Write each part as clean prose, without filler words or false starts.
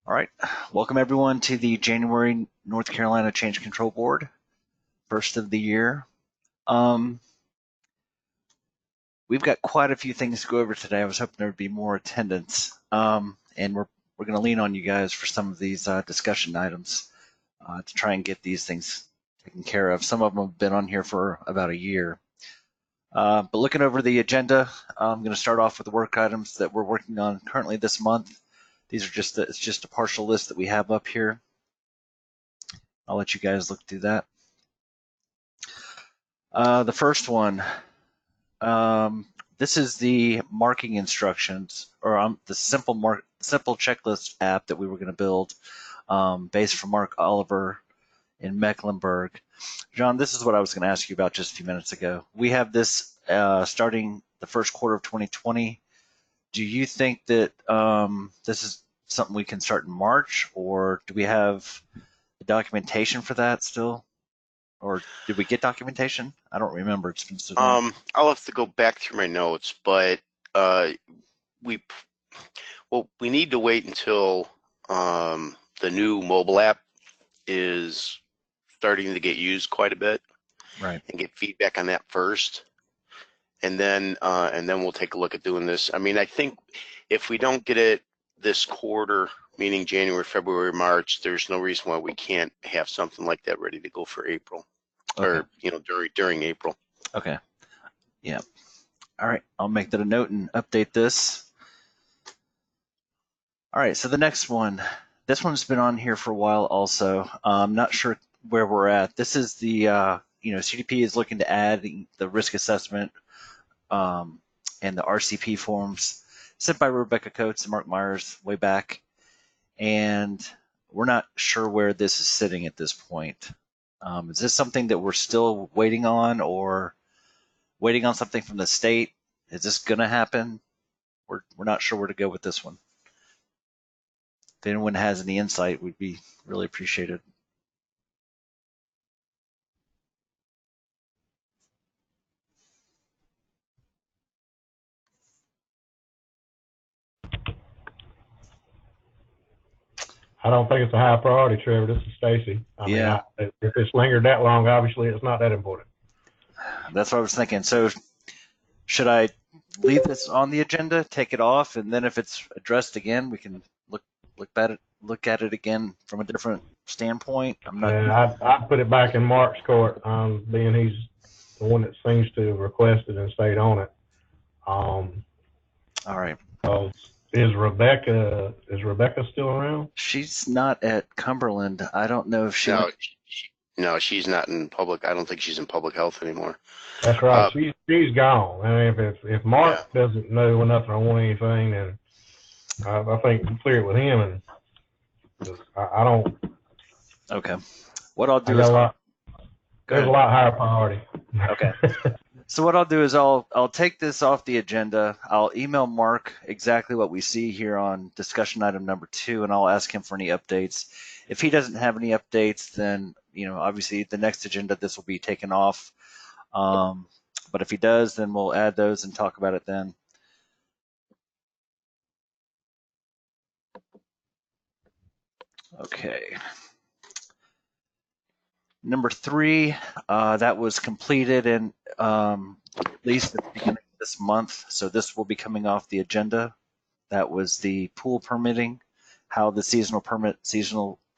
All right, welcome everyone to the January North Carolina Change Control Board, first of the year. We've got quite a few things to go over today. I was hoping there would be more attendance, and we're going to lean on you guys for some of these discussion items to try and get these things taken care of. Some of them have been on here for about a year. But looking over the agenda, I'm going to start off with the work items that we're working on currently this month. These are it's just a partial list that we have up here. I'll let you guys look through that. The first one, this is the marking instructions, or the simple checklist app that we were going to build, based from Mark Oliver in Mecklenburg. John, this is what I was going to ask you about just a few minutes ago. We have this starting the first quarter of 2020. Do you think that this is something we can start in March, or do we have the documentation for that still? Or did we get documentation? I don't remember. It's been so long. I'll have to go back through my notes, but we need to wait until the new mobile app is starting to get used quite a bit, right? And get feedback on that first, and then we'll take a look at doing this. I mean, I think if we don't get it this quarter, meaning January, February, March, there's no reason why we can't have something like that ready to go for April, okay. Or during April. Okay. Yeah. All right. I'll make that a note and update this. All right. So the next one, this one's been on here for a while also. I'm not sure where we're at. This is the, CDP is looking to add the risk assessment and the RCP forms sent by Rebecca Coates and Mark Myers way back. And we're not sure where this is sitting at this point. Is this something that we're still waiting on, or waiting on something from the state? Is this going to happen? We're not sure where to go with this one. If anyone has any insight, we'd be really appreciated. I don't think it's a high priority, Trevor. This is Stacy. Yeah. If it's lingered that long, obviously it's not that important. That's what I was thinking. So should I leave this on the agenda, take it off, and then if it's addressed again, we can look at it again from a different standpoint? I'd put it back in Mark's court, being he's the one that seems to have requested and stayed on it. All right. Is Rebecca still around? She's not at Cumberland. I don't know if she. No, she's not in public. I don't think she's in public health anymore. That's right. She's gone. I mean, if Mark doesn't know nothing on anything, then I think we clear it with him. And I don't. Okay. What I'll do is there's a lot higher priority. Okay. So what I'll do is I'll take this off the agenda. I'll email Mark exactly what we see here on discussion item number 2, and I'll ask him for any updates. If he doesn't have any updates, then obviously the next agenda this will be taken off. But if he does, then we'll add those and talk about it then. Okay. Number 3, that was completed and released at the beginning of this month, so this will be coming off the agenda. That was the pool permitting, how the seasonal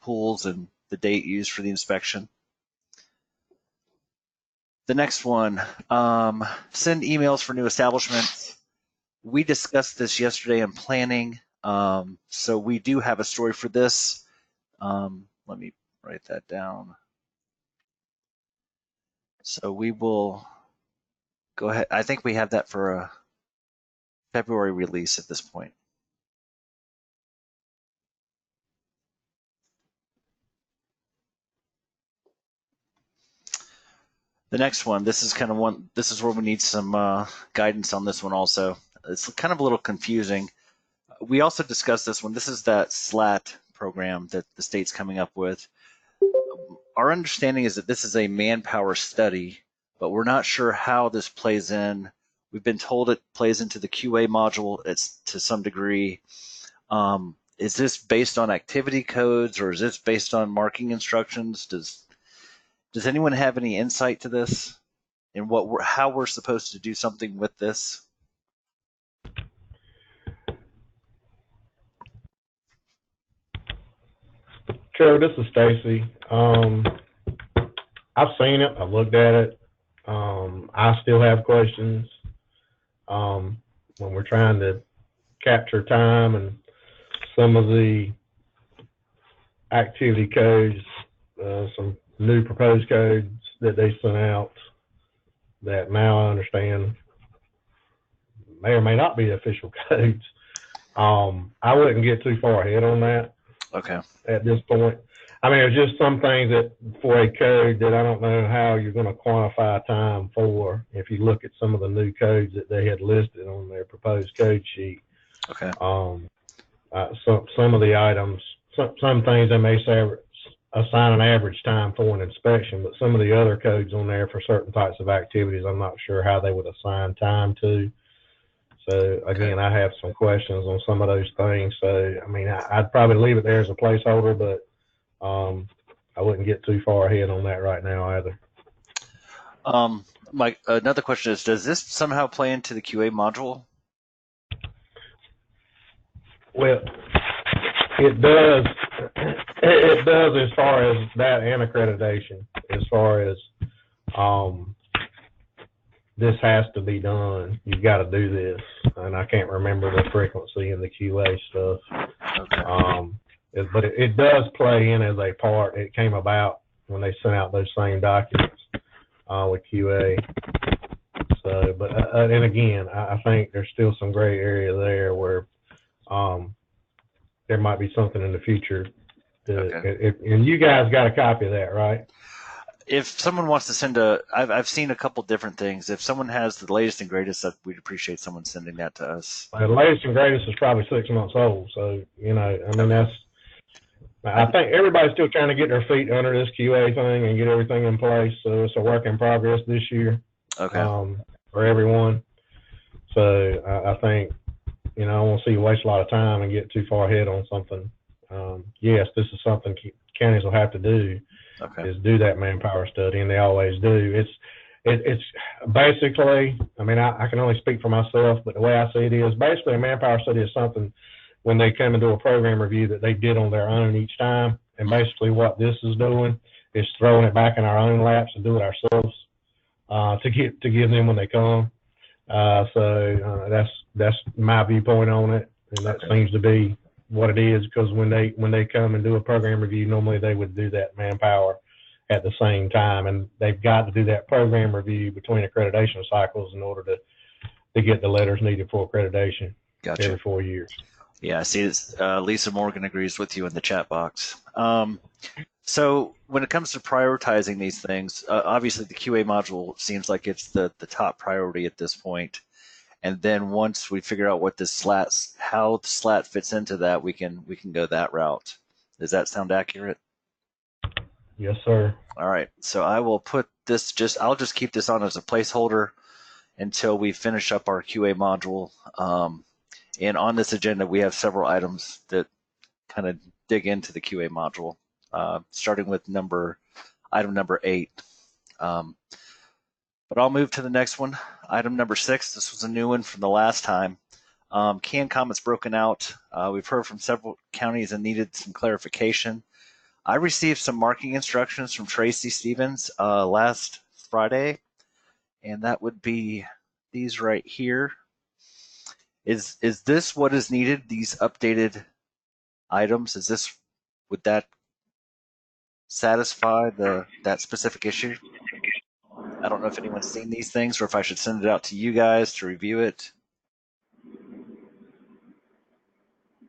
pools and the date used for the inspection. The next one, send emails for new establishments. We discussed this yesterday in planning, so we do have a story for this. Let me write that down. So we will go ahead. I think we have that for a February release at this point. The next one, this is where we need some guidance on this one also. It's kind of a little confusing. We also discussed this one. This is that SLAT program that the state's coming up with. Our understanding is that this is a manpower study, but we're not sure how this plays in. We've been told it plays into the QA module to some degree. is this based on activity codes or is this based on marking instructions? Does anyone have any insight to this and how we're supposed to do something with this? Trevor, this is Stacy. I've seen it. I've looked at it. I still have questions when we're trying to capture time and some of the activity codes, some new proposed codes that they sent out that now I understand may or may not be official codes. I wouldn't get too far ahead on that. Okay. At this point. I mean, there's just some things that for a code that I don't know how you're going to quantify time for. If you look at some of the new codes that they had listed on their proposed code sheet. Okay. Some of the items, some things they may say assign an average time for an inspection, but some of the other codes on there for certain types of activities, I'm not sure how they would assign time to. So again, I have some questions on some of those things. So I mean, I'd probably leave it there as a placeholder, but I wouldn't get too far ahead on that right now either. Mike, another question is: does this somehow play into the QA module? Well, it does. It does as far as that and accreditation. As far as this has to be done. You've got to do this, and I can't remember the frequency in the QA stuff. Okay. But it does play in as a part. It came about when they sent out those same documents with QA. So, but and again, I think there's still some gray area there where there might be something in the future. And you guys got a copy of that, right? If someone wants to send I've seen a couple different things. If someone has the latest and greatest, we'd appreciate someone sending that to us. The latest and greatest is probably 6 months old. So, you know, I mean, I think everybody's still trying to get their feet under this QA thing and get everything in place. So it's a work in progress this year. Okay. For everyone. So I think, you know, I won't see you waste a lot of time and get too far ahead on something. Yes, this is something counties will have to do. Okay. Is do that manpower study, and they always do. It's basically, I mean, I can only speak for myself, but the way I see it is basically a manpower study is something when they come and do a program review that they did on their own each time. And basically what this is doing is throwing it back in our own laps and do it ourselves to give them when they come. So that's my viewpoint on it, and that seems to be what it is, because when they come and do a program review, normally they would do that manpower at the same time, and they've got to do that program review between accreditation cycles in order to get the letters needed for accreditation. Gotcha. Every 4 years. Yeah, I see this. Lisa Morgan agrees with you in the chat box. So when it comes to prioritizing these things, obviously the QA module seems like it's the top priority at this point. And then once we figure out what this how the SLAT fits into that, we can go that route. Does that sound accurate? Yes, sir. All right. So I will put this I'll just keep this on as a placeholder until we finish up our QA module. And on this agenda, we have several items that kind of dig into the QA module, starting with item number 8. But I'll move to the next one. Item number 6, this was a new one from the last time. CAN comments broken out. We've heard from several counties and needed some clarification. I received some marking instructions from Tracy Stevens last Friday, and that would be these right here. Is this what is needed, these updated items? Would that satisfy that specific issue? I don't know if anyone's seen these things or if I should send it out to you guys to review it.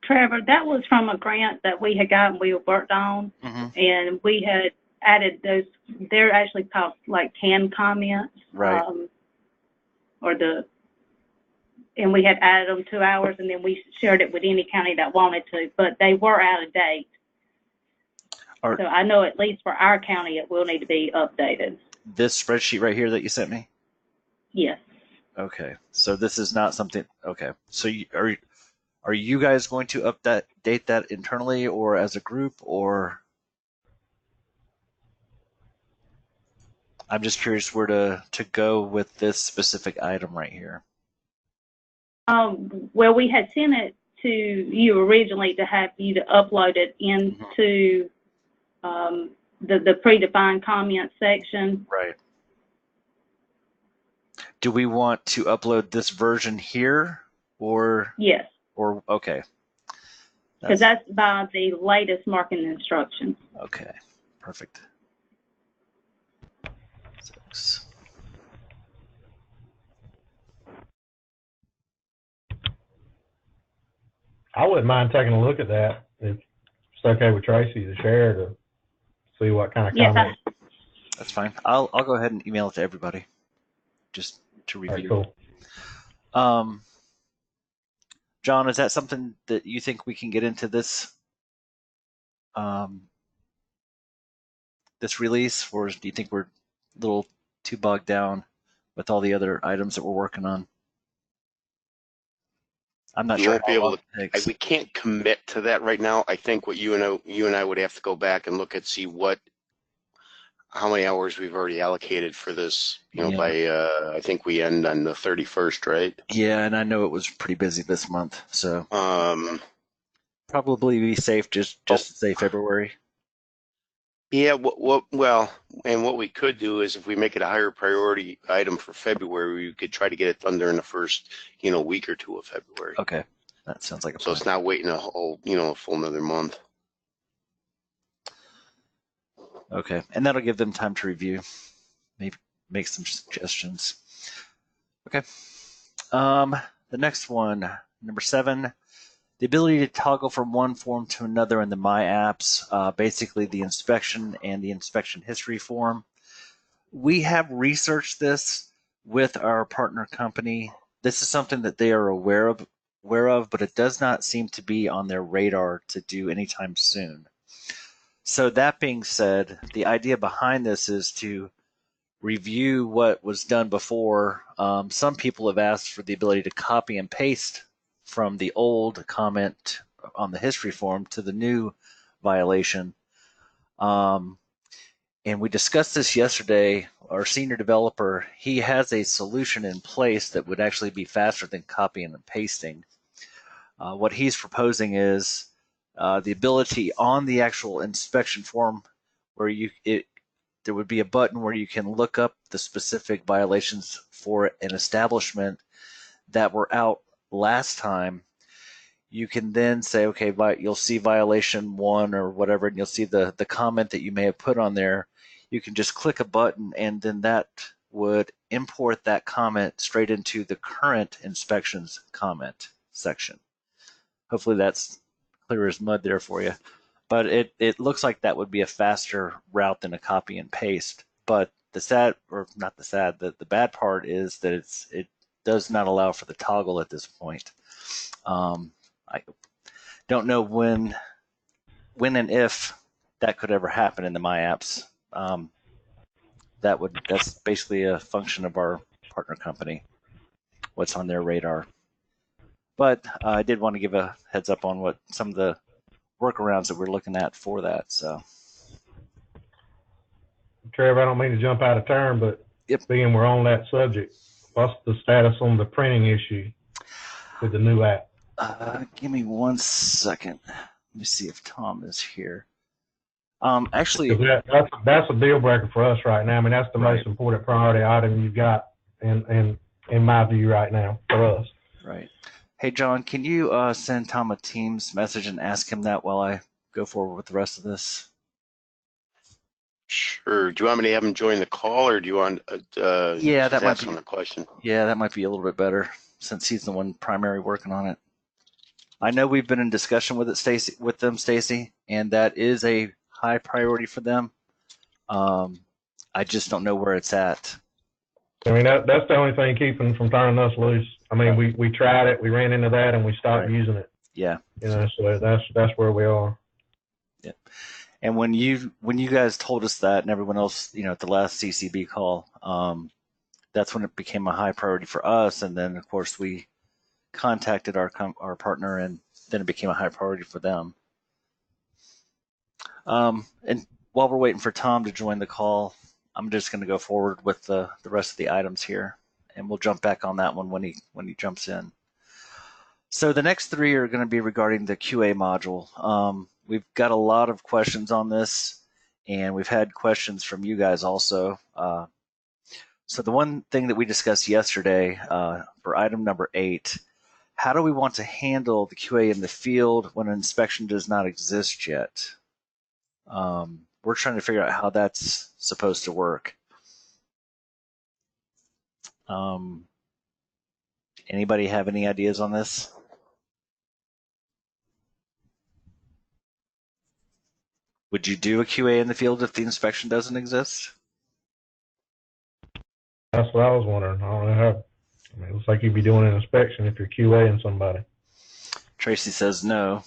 Trevor, that was from a grant that we had gotten, we worked on, and we had added those. They're actually called like CAN comments, right? And we had added them to ours, and then we shared it with any county that wanted to, but they were out of date. So I know at least for our county, it will need to be updated. This spreadsheet right here that you sent me? Yes. Okay. So this is not something, okay. So Are you guys going to update that internally or as a group, or I'm just curious where to go with this specific item right here. Well, we had sent it to you originally to have you to upload it into the predefined comment section. Right. Do we want to upload this version here, or? Yes. Or, okay. Because that's by the latest marketing instructions. Okay, perfect. 6. I wouldn't mind taking a look at that if it's okay with Tracy to share to see what kind of comments. That's fine. I'll go ahead and email it to everybody just to review. All right, cool. John, is that something that you think we can get into this this release, or do you think we're a little too bogged down with all the other items that we're working on? I'm not sure. Won't be able to. We can't commit to that right now. I think what you and I would have to go back and look at, see how many hours we've already allocated for this. By I think we end on the 31st, right? Yeah, and I know it was pretty busy this month, so probably be safe just to say February. Yeah, well, and what we could do is if we make it a higher priority item for February, we could try to get it done during the first, week or two of February. Okay, that sounds like a plan. So it's not waiting a whole, a full another month. Okay, and that'll give them time to review, maybe make some suggestions. Okay, the next one, number 7. The ability to toggle from one form to another in the My Apps, basically the inspection and the inspection history form. We have researched this with our partner company. This is something that they are aware of, but it does not seem to be on their radar to do anytime soon. So that being said, the idea behind this is to review what was done before. Some people have asked for the ability to copy and paste from the old comment on the history form to the new violation. And we discussed this yesterday. Our senior developer, he has a solution in place that would actually be faster than copying and pasting. What he's proposing is the ability on the actual inspection form where there would be a button where you can look up the specific violations for an establishment that were out last time. You can then say, okay, you'll see violation 1 or whatever, and you'll see the comment that you may have put on there. You can just click a button, and then that would import that comment straight into the current inspections comment section. Hopefully that's clear as mud there for you. But it looks like that would be a faster route than a copy and paste. But the bad part is that it does not allow for the toggle at this point. I don't know when and if that could ever happen in the My Apps. That's basically a function of our partner company, what's on their radar. But I did want to give a heads up on what some of the workarounds that we're looking at for that. So, Trev, I don't mean to jump out of turn, but being we're on that subject, what's the status on the printing issue with the new app? Give me 1 second. Let me see if Tom is here. Actually, that's a deal breaker for us right now. I mean, that's the most important priority item you've got, in my view, right now for us. Right. Hey, John, can you send Tom a Teams message and ask him that while I go forward with the rest of this? Sure. Do you want me to have him join the call, or do you want yeah, that might be on the question? Yeah, that might be a little bit better since he's the one primary working on it. I know we've been in discussion with them, Stacy, and that is a high priority for them. I just don't know where it's at. I mean, that's the only thing keeping from turning us loose. I mean, we tried it, we ran into that, and we stopped using it. Yeah. So that's where we are. Yeah. And when you guys told us that, and everyone else, at the last CCB call, that's when it became a high priority for us. And then, of course, we contacted our partner, and then it became a high priority for them. And while we're waiting for Tom to join the call, I'm just going to go forward with the rest of the items here, and we'll jump back on that one when he jumps in. So the next three are going to be regarding the QA module. We've got a lot of questions on this, and we've had questions from you guys also. So the one thing that we discussed yesterday for item number 8, how do we want to handle the QA in the field when an inspection does not exist yet? We're trying to figure out how that's supposed to work. Anybody have any ideas on this? Would you do a QA in the field if the inspection doesn't exist? That's what I was wondering. I don't know how. I mean, it looks like you'd be doing an inspection if you're QAing somebody. Tracy says no.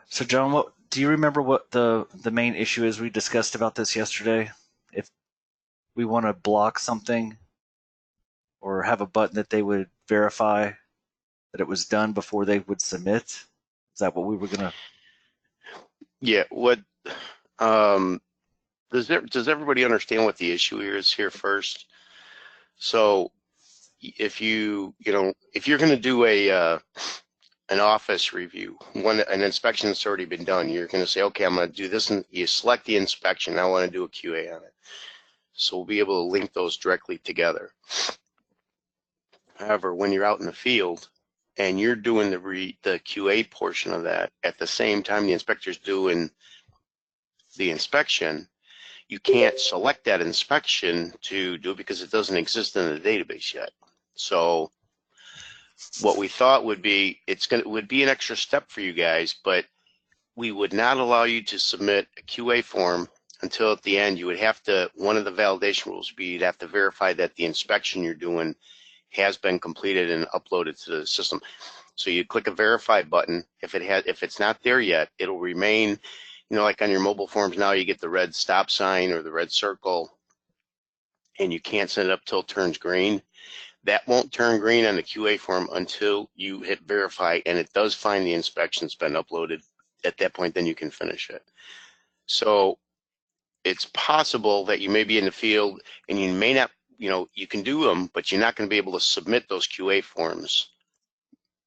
So John, do you remember what the main issue is we discussed about this yesterday? If we want to block something or have a button that they would verify that it was done before they would submit, is that what we were gonna? Yeah. What? Does everybody understand what the issue is here first? So, if you're going to do an office review, when an inspection has already been done, you're going to say, okay, I'm going to do this, and you select the inspection. I want to do a QA on it. So we'll be able to link those directly together. However, when you're out in the field and you're doing the QA portion of that at the same time the inspector's doing the inspection, you can't select that inspection to do it because it doesn't exist in the database yet. So what we thought would be, would be an extra step for you guys, but we would not allow you to submit a QA form until at the end. You would have to, one of the validation rules would be you'd have to verify that the inspection you're doing has been completed and uploaded to the system. So you click a verify button. If it's not there yet, it'll remain, like on your mobile forms now, you get the red stop sign or the red circle, and you can't send it up till it turns green. That won't turn green on the QA form until you hit verify, and it does find the inspection's been uploaded. At that point, then you can finish it. So it's possible that you may be in the field and you may not, you can do them, but you're not going to be able to submit those QA forms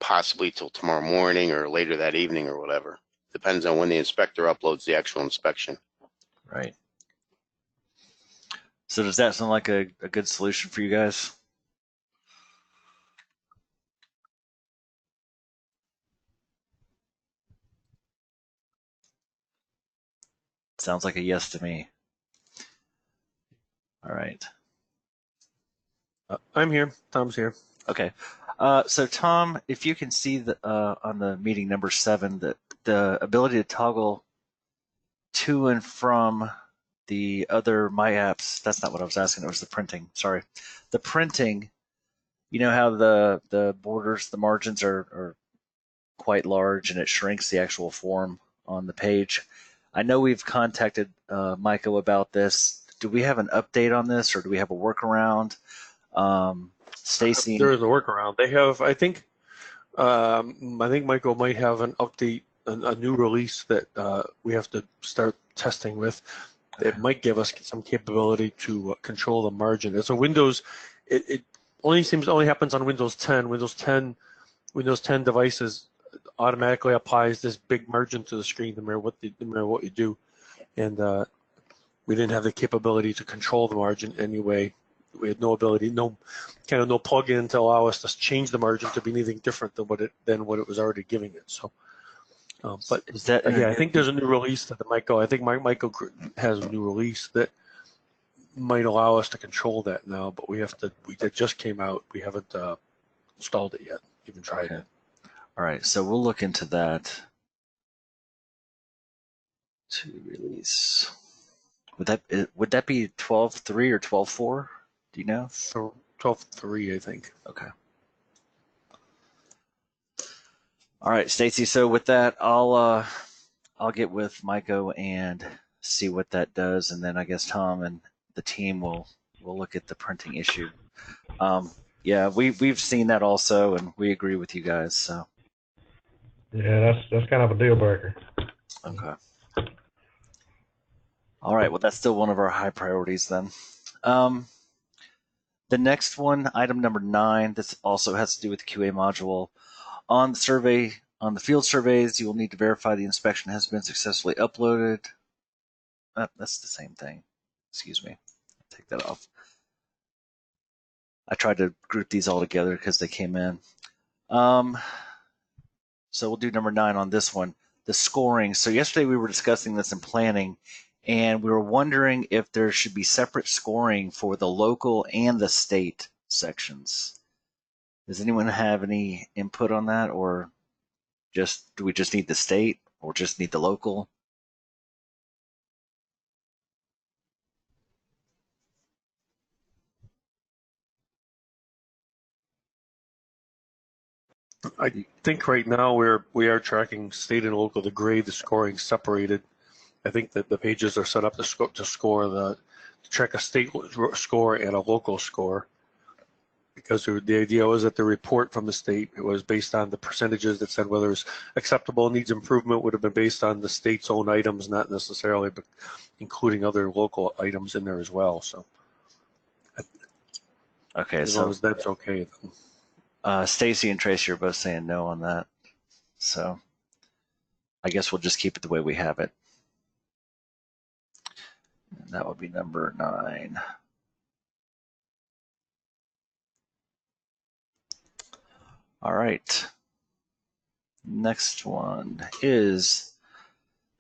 possibly till tomorrow morning or later that evening or whatever. Depends on when the inspector uploads the actual inspection. Right. So does that sound like a good solution for you guys? Sounds like a yes to me. All right. I'm here. Tom's here. Okay. So Tom, if you can see on the meeting number 7 that the ability to toggle to and from the other My Apps, that's not what I was asking, it was the printing, sorry. The printing, you know how the borders, the margins are quite large and it shrinks the actual form on the page. I know we've contacted Michael about this. Do we have an update on this or do we have a workaround? Stacy? There is a workaround. They have, I think Michael might have an update, a new release that we have to start testing with. It might give us some capability to control the margin. It's a Windows. It only happens on Windows 10. Windows 10 devices automatically applies this big margin to the screen no matter what you do, and we didn't have the capability to control the margin anyway. We had no ability, no plug-in to allow us to change the margin to be anything different than what it was already giving it. So, but is that I think there's a new release that Michael. I think Michael has a new release that might allow us to control that now. But that just came out. We haven't installed it yet. Even tried it. All right, so we'll look into that. To release. Would that be 12.3 or 12.4? Do you know? So 12.3, I think. Okay. All right, Stacy. So with that, I'll get with Maiko and see what that does, and then I guess Tom and the team will look at the printing issue. Yeah, we've seen that also, and we agree with you guys. So Yeah, that's kind of a deal breaker. okay. All right. Well, that's still one of our high priorities then. The next one, item number 9, this also has to do with the QA module. On the field surveys, you will need to verify the inspection has been successfully uploaded. That's the same thing. Excuse me. Take that off. I tried to group these all together because they came in. So we'll do number 9 on this one, the scoring. So yesterday we were discussing this in planning, and we were wondering if there should be separate scoring for the local and the state sections. Does anyone have any input on that, or do we just need the state or just need the local? I think right now we are tracking state and local, the grade, the scoring separated. I think that the pages are set up to check a state score and a local score, because the idea was that the report from the state, it was based on the percentages that said whether it's acceptable, needs improvement, would have been based on the state's own items, not necessarily but including other local items in there as well. So okay, as long as that's okay. Stacy and Tracy are both saying no on that, so I guess we'll just keep it the way we have it. And that would be number 9. All right. Next one is,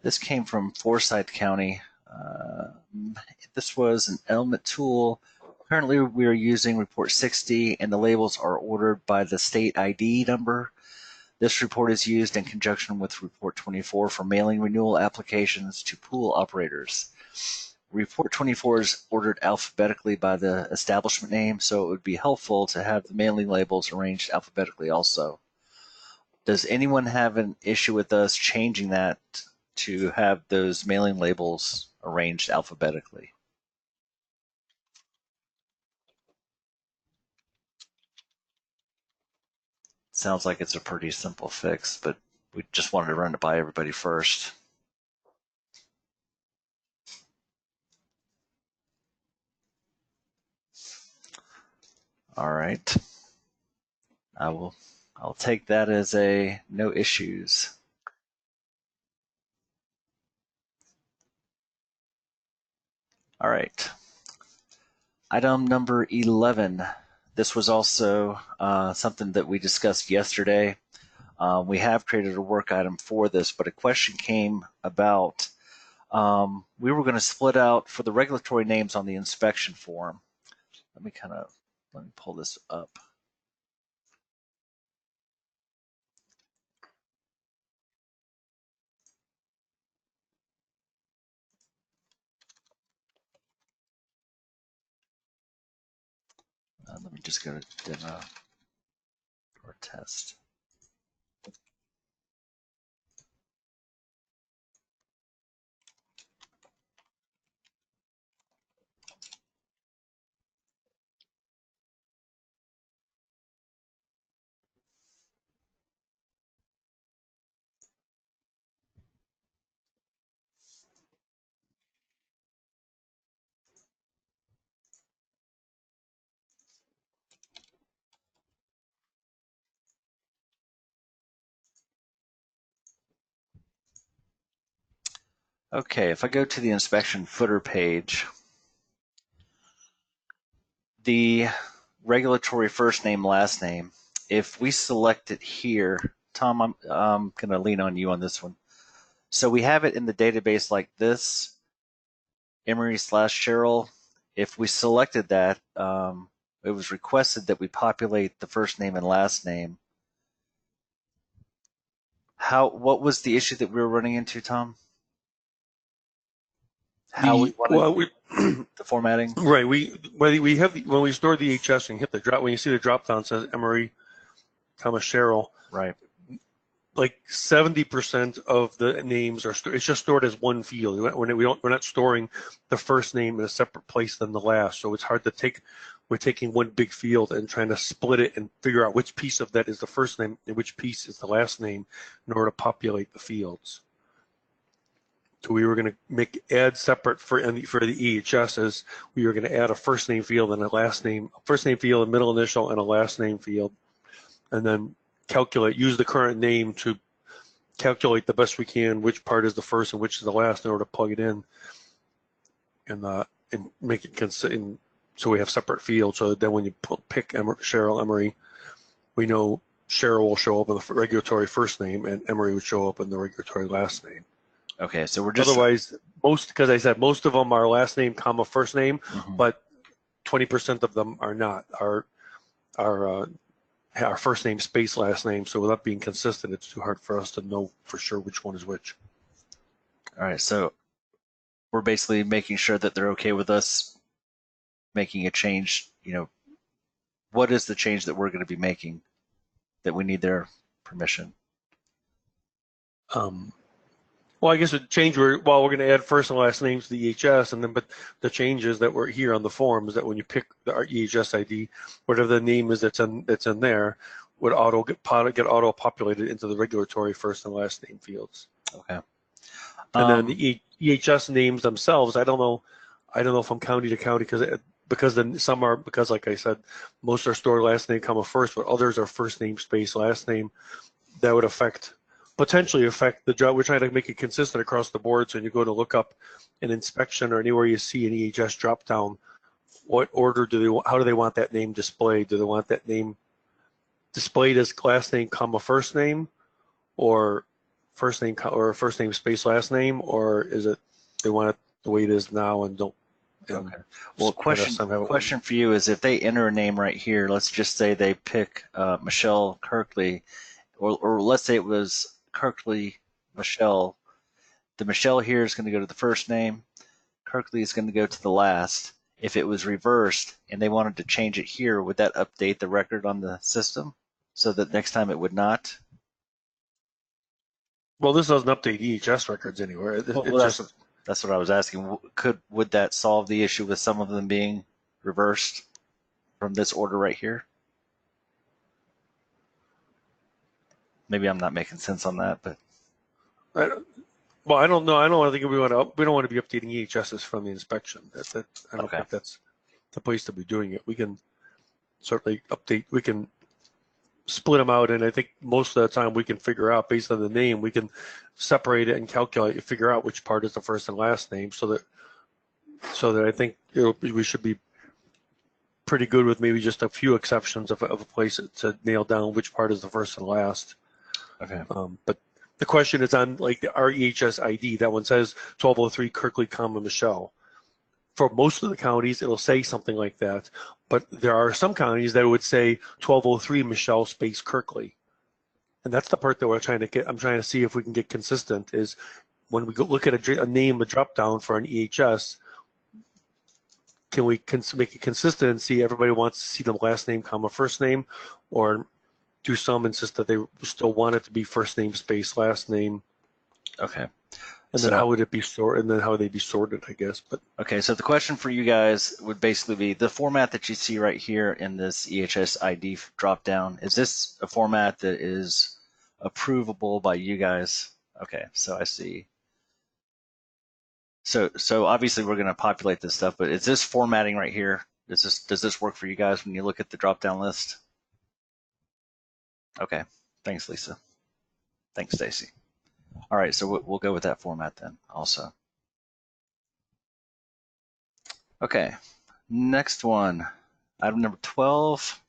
this came from Forsyth County. This was an element tool. Currently, we are using report 60, and the labels are ordered by the state ID number. This report is used in conjunction with report 24 for mailing renewal applications to pool operators. Report 24 is ordered alphabetically by the establishment name, so it would be helpful to have the mailing labels arranged alphabetically also. Does anyone have an issue with us changing that to have those mailing labels arranged alphabetically? Sounds like it's a pretty simple fix, but we just wanted to run it by everybody first. All right. I'll take that as a no issues. All right. Item number 11. This was also something that we discussed yesterday. We have created a work item for this, but a question came about. We were going to split out for the regulatory names on the inspection form. Let me pull this up. Let me just go to demo or test. Okay, if I go to the inspection footer page, the regulatory first name, last name, if we select it here, Tom, I'm going to lean on you on this one. So we have it in the database like this, Emery/Cheryl. If we selected that, it was requested that we populate the first name and last name. What was the issue that we were running into, Tom? The formatting? Right. When we store the HS and hit the drop, when you see the drop down says Emery, Cheryl. Right. like 70% of the names are it's just stored as one field. We're not storing the first name in a separate place than the last, so it's hard to take. We're taking one big field and trying to split it and figure out which piece of that is the first name and which piece is the last name in order to populate the fields. So we were going to add separate for the EHSs. We were going to add a first name field and a last name, first name field, a middle initial, and a last name field, and then use the current name to calculate the best we can which part is the first and which is the last in order to plug it in, and make it consistent. So we have separate fields. So then when you pick Cheryl Emery, we know Cheryl will show up in the regulatory first name, and Emery would show up in the regulatory last name. Okay, so we're just otherwise because I said most of them are last name comma first name, but 20% of them are not. Our first name space last name, so without being consistent, it's too hard for us to know for sure which one is which. All right, so we're basically making sure that they're okay with us making a change. What is the change that we're going to be making that we need their permission? Well, I guess the change we're going to add first and last names to the EHS, but the changes that were here on the form is that when you pick our EHS ID, whatever the name is that's in there, would get auto populated into the regulatory first and last name fields. Okay. And then the EHS names themselves, I don't know from county to county because like I said, most are stored last name comma first, but others are first name space last name. That would potentially affect the job. We're trying to make it consistent across the board. So when you go to look up an inspection or anywhere you see an EHS drop down, what order how do they want that name displayed? Do they want that name displayed as last name comma first name, or first name space last name, or is it they want it the way it is now and don't? Okay. Well, question for you is, if they enter a name right here, let's just say they pick Michelle Kirkley, or let's say it was Kirkley Michelle. The Michelle here is going to go to the first name. Kirkley is going to go to the last. If it was reversed and they wanted to change it here, would that update the record on the system so that next time it would not? Well, this doesn't update EHS records anywhere. That's what I was asking. Would that solve the issue with some of them being reversed from this order right here? Maybe I'm not making sense on that, but I don't know. I don't think we don't want to be updating EHSs from the inspection. I don't think that's the place to be doing it. We can certainly update. We can split them out, and I think most of the time we can figure out based on the name. We can separate it and calculate and figure out which part is the first and last name, so that I think we should be pretty good with maybe just a few exceptions of a place to nail down which part is the first and last. Okay. But the question is on like the REHS ID. That one says 1203 Kirkley, Michelle. For most of the counties, it'll say something like that. But there are some counties that would say 1203 Michelle space Kirkley. And that's the part that I'm trying to see if we can get consistent, is when we go look at a name, a drop down for an EHS, can we make it consistent and see everybody wants to see the last name comma first name, or do some insist that they still want it to be first name space last name? Okay. And then how would it be sorted? And then how would they be sorted, I guess? But okay, so the question for you guys would basically be the format that you see right here in this EHS ID dropdown. Is this a format that is approvable by you guys? Okay, so I see. So obviously we're going to populate this stuff, but is this formatting right here? Does this work for you guys when you look at the drop-down list? Okay, thanks, Lisa. Thanks, Stacy. All right, so we'll go with that format then also. Okay, next one, item number 12.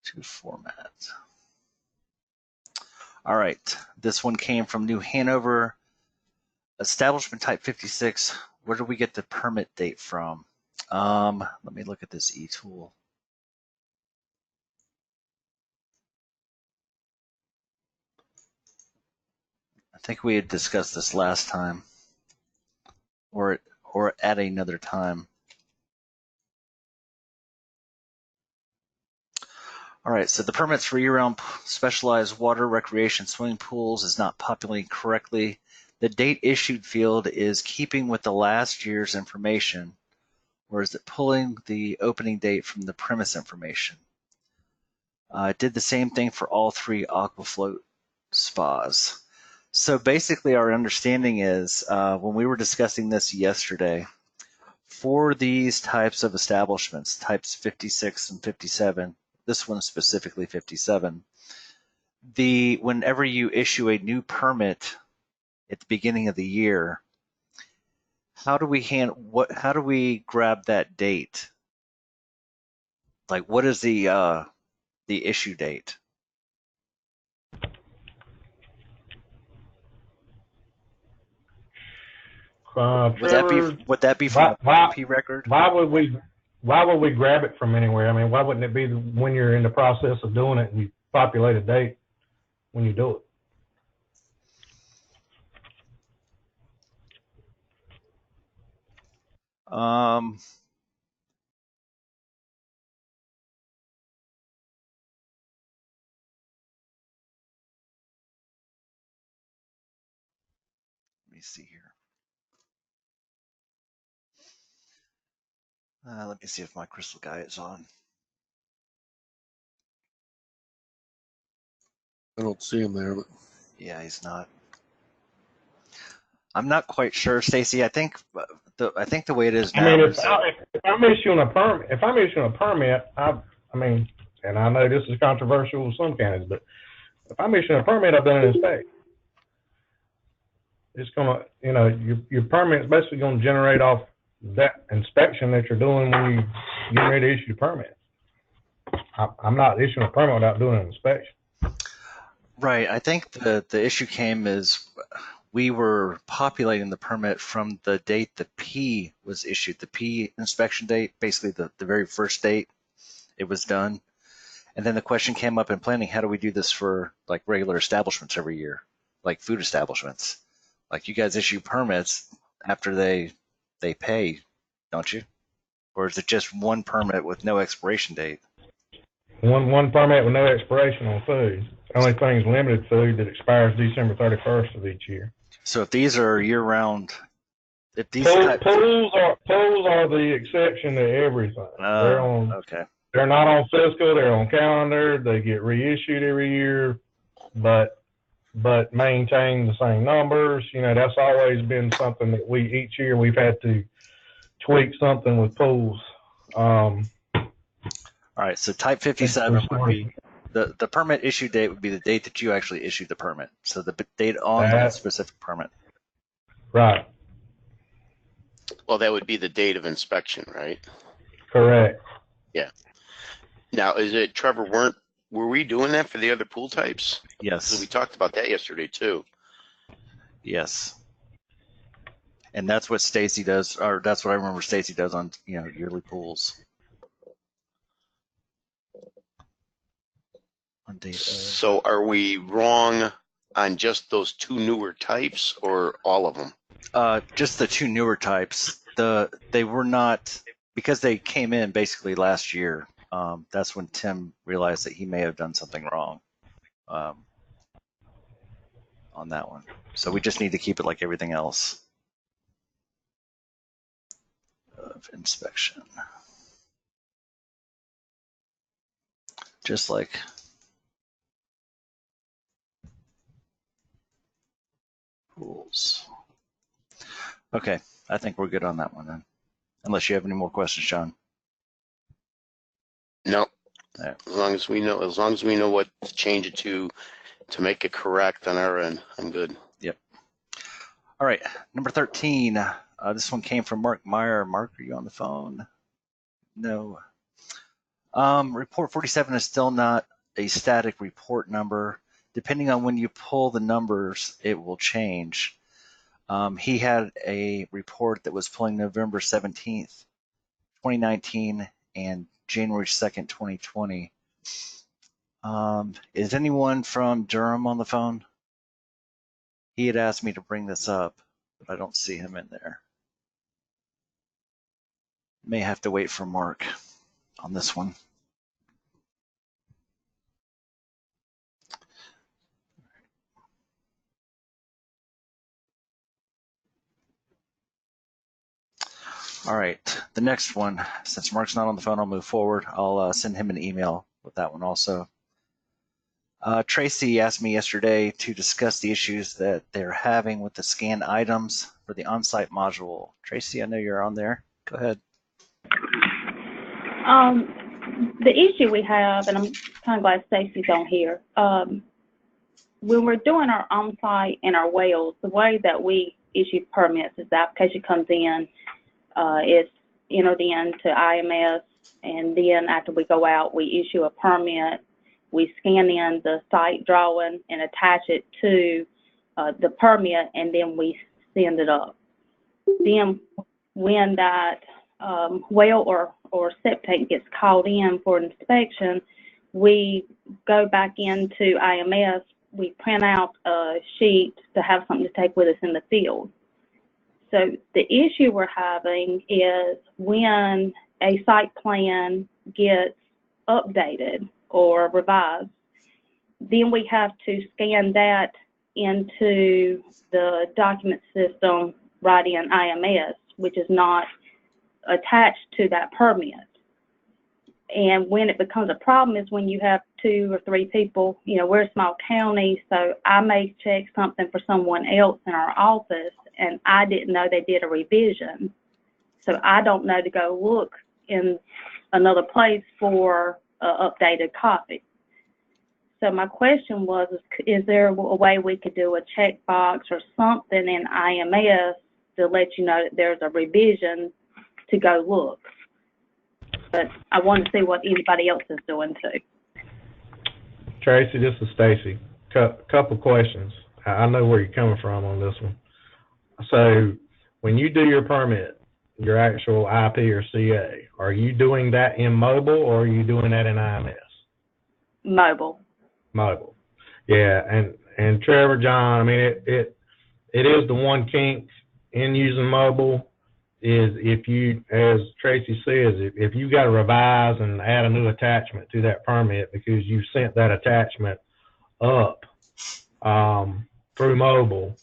To format. All right, this one came from New Hanover, establishment type 56. Where do we get the permit date from? Let me look at this e-tool. I think we had discussed this last time, or at another time. All right, so the permits for year-round specialized water recreation swimming pools is not populating correctly. The date issued field is keeping with the last year's information, or is it pulling the opening date from the premise information? It did the same thing for all 3 aquafloat spas. So basically our understanding is, when we were discussing this yesterday, for these types of establishments, types 56 and 57, this one specifically 57, whenever you issue a new permit at the beginning of the year, how do we grab that date? Like, what is the issue date? Trevor, Would that be from the P record? why would we grab it from anywhere? I mean, why wouldn't it be when you're in the process of doing it and you populate a date when you do it? Let me see here. Let me see if my crystal guy is on. I don't see him there, but Yeah, he's not. I'm not quite sure, Stacy. I think the way it is now. I mean, if I'm issuing a permit, I mean, and I know this is controversial with some counties, but if I'm issuing a permit, I've done an inspection. It's gonna, your permit's basically gonna generate off that inspection that you're doing when you get ready to issue the permit. I'm not issuing a permit without doing an inspection. Right. I think the issue came is we were populating the permit from the date the P was issued, the P inspection date, basically the very first date it was done. And then the question came up in planning, how do we do this for like regular establishments every year, like food establishments? Like you guys issue permits after they pay, don't you? Or is it just one permit with no expiration date? One permit with no expiration on food. The only thing is limited food that expires December 31st of each year. So if these are year-round, if these pools are the exception to everything. Okay. They're not on fiscal. They're on calendar. They get reissued every year, but maintain the same numbers. That's always been something that each year we've had to tweak something with pools. All right, so type 57 would be the permit issue date would be the date that you actually issued the permit. So the date on that specific permit. Right. Well, that would be the date of inspection, right? Correct. Yeah. Now, is it, Trevor, were we doing that for the other pool types? Yes. We talked about that yesterday too. Yes. And that's what Stacy does, or that's what I remember Stacy does on yearly pools. On data. So are we wrong on just those 2 newer types or all of them? Just the 2 newer types. They were not, because they came in basically last year. That's when Tim realized that he may have done something wrong on that one. So we just need to keep it like everything else of inspection. Just like pools. Okay, I think we're good on that one then. Unless you have any more questions, Sean. No. Right. As long as we know what to change it to make it correct on our end, I'm good. Yep. All right, number 13. This one came from Mark Meyer. Mark, are you on the phone? No. Report 47 is still not a static report number. Depending on when you pull the numbers, it will change. He had a report that was pulling November 17th, 2019 and January 2nd, 2020. Is anyone from Durham on the phone? He had asked me to bring this up, but I don't see him in there. May have to wait for Mark on this one. All right, the next one, since Mark's not on the phone, I'll move forward. I'll send him an email with that one also. Tracy asked me yesterday to discuss the issues that they're having with the scanned items for the on-site module. Tracy, I know you're on there. Go ahead. The issue we have, and I'm kind of glad Stacy's on here, when we're doing our on-site and our wells, the way that we issue permits is the application comes in, it's entered into IMS, and then after we go out, we issue a permit. We scan in the site drawing and attach it to the permit, and then we send it up. Then when that well or septic tank gets called in for inspection, we go back into IMS, we print out a sheet to have something to take with us in the field. So the issue we're having is when a site plan gets updated or revised, then we have to scan that into the document system right in IMS, which is not attached to that permit. And when it becomes a problem is when you have 2 or 3 people, you know, we're a small county, so I may check something for someone else in our office, and I didn't know they did a revision. So I don't know to go look in another place for an updated copy. So my question was, is there a way we could do a checkbox or something in IMS to let you know that there's a revision to go look? But I want to see what anybody else is doing too. Tracy, this is Stacy. Couple questions. I know where you're coming from on this one. So when you do your permit, your actual IP or CA, are you doing that in mobile or are you doing that in IMS? Mobile. Mobile. Yeah, and Trevor, John, I mean, it is the one kink in using mobile is if you, as Tracy says, if you got to revise and add a new attachment to that permit because you sent that attachment up through mobile,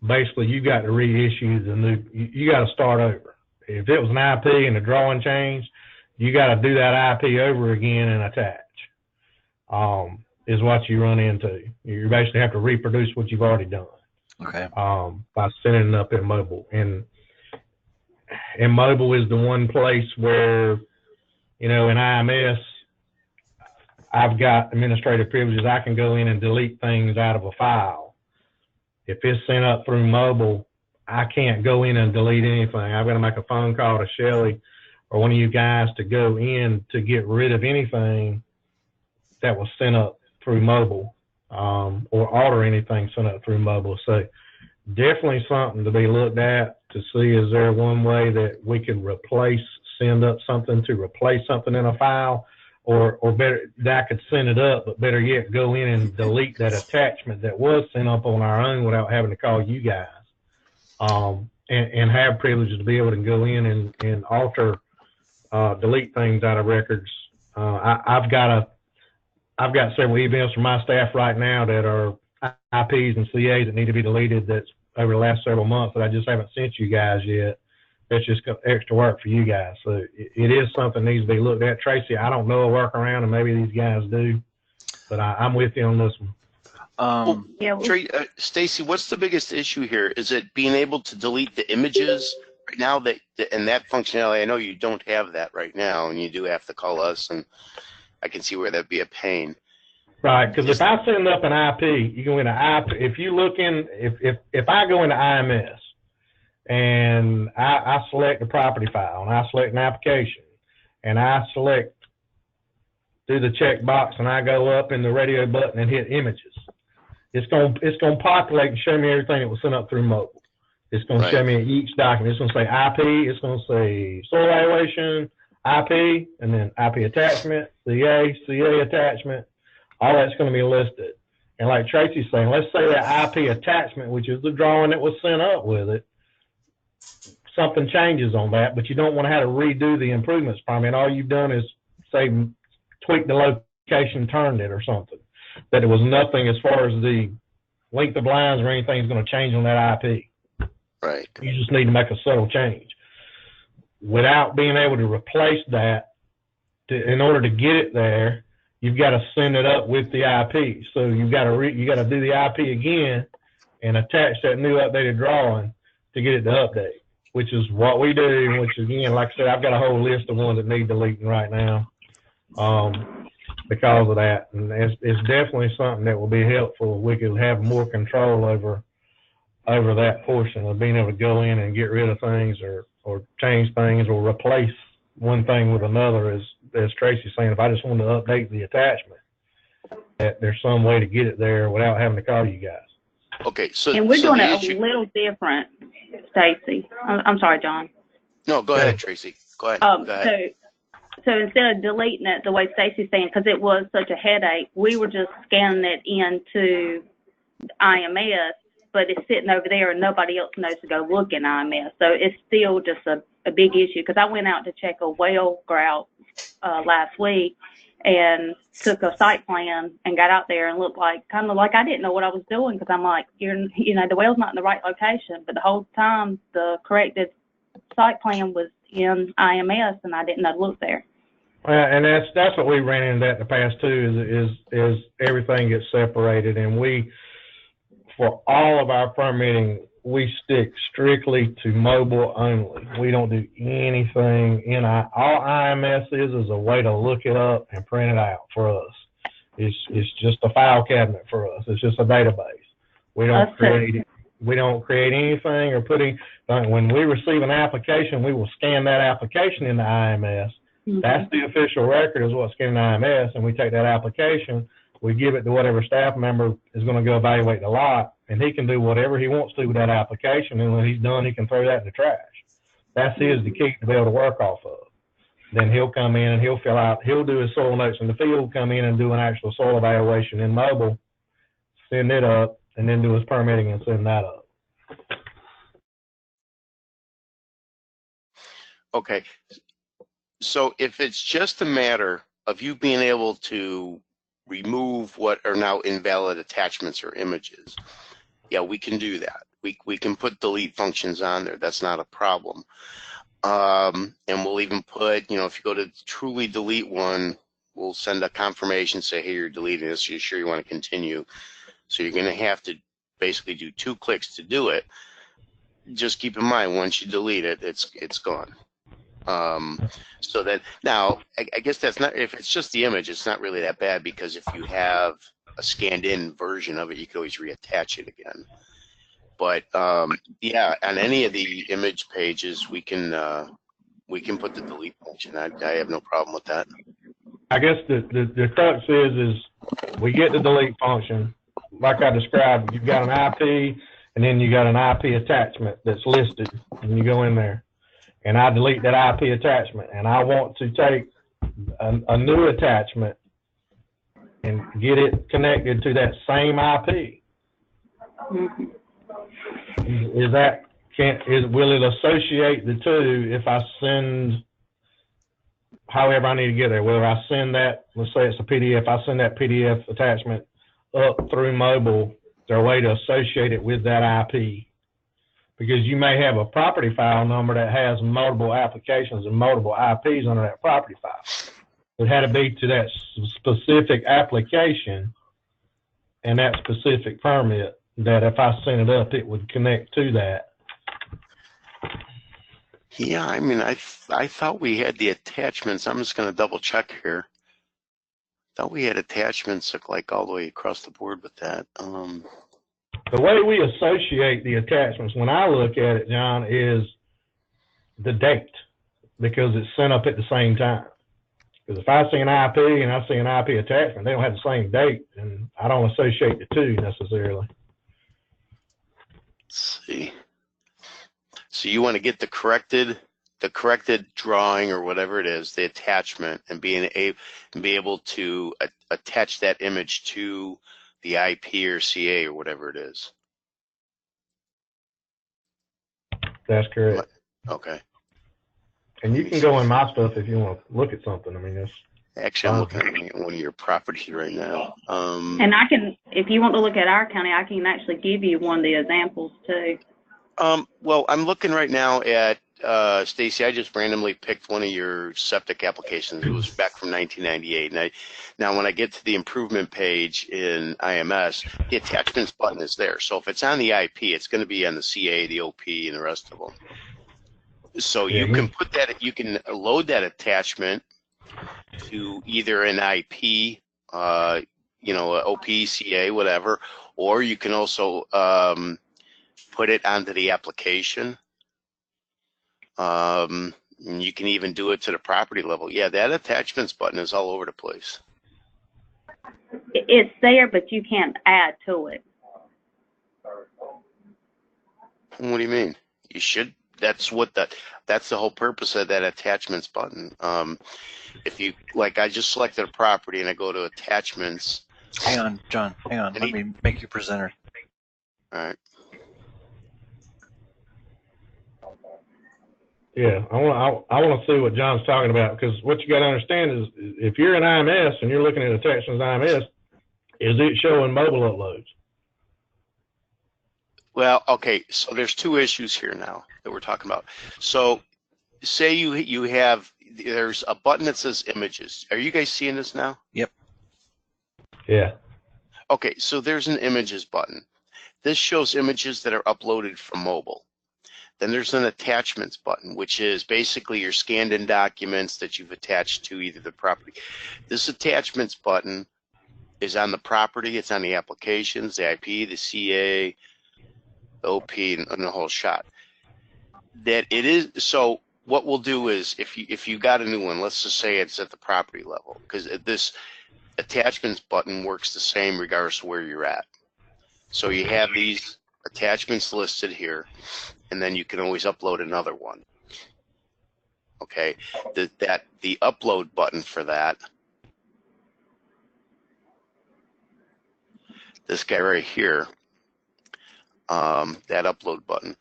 basically you got to reissue the new, you got to start over. If it was an IP and the drawing changed, you got to do that IP over again and attach, is what you run into. You basically have to reproduce what you've already done. Okay. By sending it up in mobile. And mobile is the one place where, you know, in IMS, I've got administrative privileges. I can go in and delete things out of a file. If it's sent up through mobile, I can't go in and delete anything. I've got to make a phone call to Shelley or one of you guys to go in to get rid of anything that was sent up through mobile, or alter anything sent up through mobile. So definitely something to be looked at to see, is there one way that we can send up something to replace something in a file, or better, that I could send it up, but better yet, go in and delete that attachment that was sent up on our own without having to call you guys, and have privileges to be able to go in and alter, delete things out of records. I've got several emails from my staff right now that are IPs and CAs that need to be deleted that's over the last several months that I just haven't sent you guys yet. That's just extra work for you guys. So it is something that needs to be looked at. Tracy, I don't know a workaround, and maybe these guys do, but I'm with you on this one. Stacy, what's the biggest issue here? Is it being able to delete the images right now, and that functionality? I know you don't have that right now, and you do have to call us, and I can see where that'd be a pain. Right, because if I send up an IP, you go into IP. If you look in, if I go into IMS and I select the property file and I select an application and I select do the check box and I go up in the radio button and hit images, it's gonna populate and show me everything that was sent up through mobile. It's gonna show me each document. It's gonna say IP. It's gonna say soil evaluation, IP, and then IP attachment, CA attachment. All that's going to be listed. And like Tracy's saying, let's say that IP attachment, which is the drawing that was sent up with it, something changes on that, but you don't want to have to redo the improvements permit. All you've done is, say, tweak the location, turned it or something. That there was nothing as far as the length of lines or anything is going to change on that IP. Right. You just need to make a subtle change. without being able to replace that, in order to get it there, you've got to send it up with the IP. So you got to do the IP again and attach that new updated drawing to get it to update, which is what we do. Which again, like I said, I've got a whole list of ones that need deleting right now because of that. And it's definitely something that will be helpful. We could have more control over that portion of being able to go in and get rid of things or change things or replace one thing with another. As Tracy's saying, if I just wanted to update the attachment, that there's some way to get it there without having to call you guys. Okay, so and we're so doing the it issue, a little different, Stacy. I'm sorry, John. no, go ahead, Tracy. Go ahead. Go ahead. So instead of deleting it the way Stacy's saying, because it was such a headache, we were just scanning it into IMS, but it's sitting over there and nobody else knows to go look in IMS. So it's still just a big issue, because I went out to check a well grout last week and took a site plan and got out there and looked kind of like I didn't know what I was doing, because I'm like, the well's not in the right location, but the whole time the corrected site plan was in IMS and I didn't know to look there. And that's what we ran into that in the past too, is everything gets separated, and for all of our permitting, we stick strictly to mobile only. We don't do anything in all IMS is a way to look it up and print it out for us. It's just a file cabinet for us. It's just a database. We don't create anything or when we receive an application, we will scan that application into IMS. Mm-hmm. That's the official record, is what's scanned in IMS, and we take that application, we give it to whatever staff member is going to go evaluate the lot, and he can do whatever he wants to with that application, and when he's done, he can throw that in the trash. That's the key to be able to work off of. Then he'll come in and he'll do his soil notes in the field, come in and do an actual soil evaluation in mobile, send it up, and then do his permitting and send that up. Okay. So if it's just a matter of you being able to remove what are now invalid attachments or images, yeah, we can do that. We can put delete functions on there. That's not a problem. And we'll even put, if you go to truly delete one, we'll send a confirmation, say, hey, you're deleting this. You're sure you want to continue? So you're going to have to basically do 2 clicks to do it. Just keep in mind, once you delete it, it's gone. So that now, I guess that's not, if it's just the image, it's not really that bad, because if you have a scanned in version of it, you can always reattach it again. But yeah, on any of the image pages, we can put the delete function. I have no problem with that. I guess the crux is we get the delete function. Like I described, you've got an IP, and then you got an IP attachment that's listed, and you go in there. And I delete that IP attachment, and I want to take a new attachment and get it connected to that same IP. Will it associate the two if I send, however I need to get there? Whether I send that, let's say it's a PDF, I send that PDF attachment up through mobile, is there a way to associate it with that IP? Because you may have a property file number that has multiple applications and multiple IPs under that property file. It had to be to that specific application and that specific permit, that if I sent it up, it would connect to that. Yeah, I mean, I thought we had the attachments. I'm just going to double check here. I thought we had attachments like all the way across the board with that. The way we associate the attachments, when I look at it, John, is the date, because it's sent up at the same time. Because if I see an IP and I see an IP attachment, they don't have the same date, and I don't associate the two necessarily. Let's see. So you want to get the corrected drawing or whatever it is, the attachment, and be able to attach that image to the IP or CA or whatever it is. That's correct. Okay. And you can go in my stuff if you want to look at something. I mean, that's actually, I'm looking at one of your properties right now. And I can, if you want to look at our county, I can actually give you one of the examples too. Well, I'm looking right now at Stacy, I just randomly picked one of your septic applications. It was back from 1998. And now when I get to the improvement page in IMS, the attachments button is there. So if it's on the IP, it's going to be on the CA, the OP, and the rest of them. So you can put that, you can load that attachment to either an IP, OP, CA, whatever, or you can also put it onto the application. You can even do it to the property level. Yeah, that attachments button is all over the place. It's there, but you can't add to it. What do you mean? You should. That's the whole purpose of that attachments button. If you, like, I just selected a property and I go to attachments. Hang on, John. Hang on. Let me make you presenter. All right. Yeah, I want to see what John's talking about, because what you got to understand is if you're in IMS and you're looking at attachments IMS, is it showing mobile uploads? Well, okay, so there's two issues here now that we're talking about. So say you have, there's a button that says images. Are you guys seeing this now? Yep. Yeah. Okay, so there's an images button. This shows images that are uploaded from mobile. Then there's an attachments button, which is basically your scanned in documents that you've attached to either the property. This attachments button is on the property, it's on the applications, the IP, the CA, the OP, and the whole shot. That it is, so what we'll do is, if you got a new one, let's just say it's at the property level, because this attachments button works the same regardless of where you're at. So you have these attachments listed here, and then you can always upload another one. Okay, the upload button for that, this guy right here, that upload button,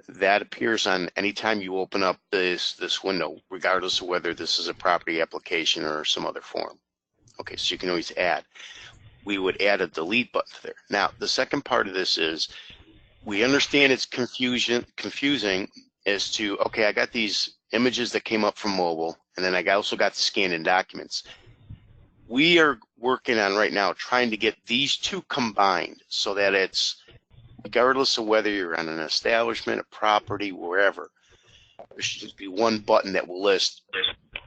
that appears on anytime you open up this window, regardless of whether this is a property application or some other form. Okay, so you can always add. We would add a delete button there. Now, the second part of this is, we understand it's confusing as to, okay, I got these images that came up from mobile, and then I also got the scanned in documents. We are working on right now trying to get these two combined so that it's, regardless of whether you're on an establishment, a property, wherever, there should just be one button that will list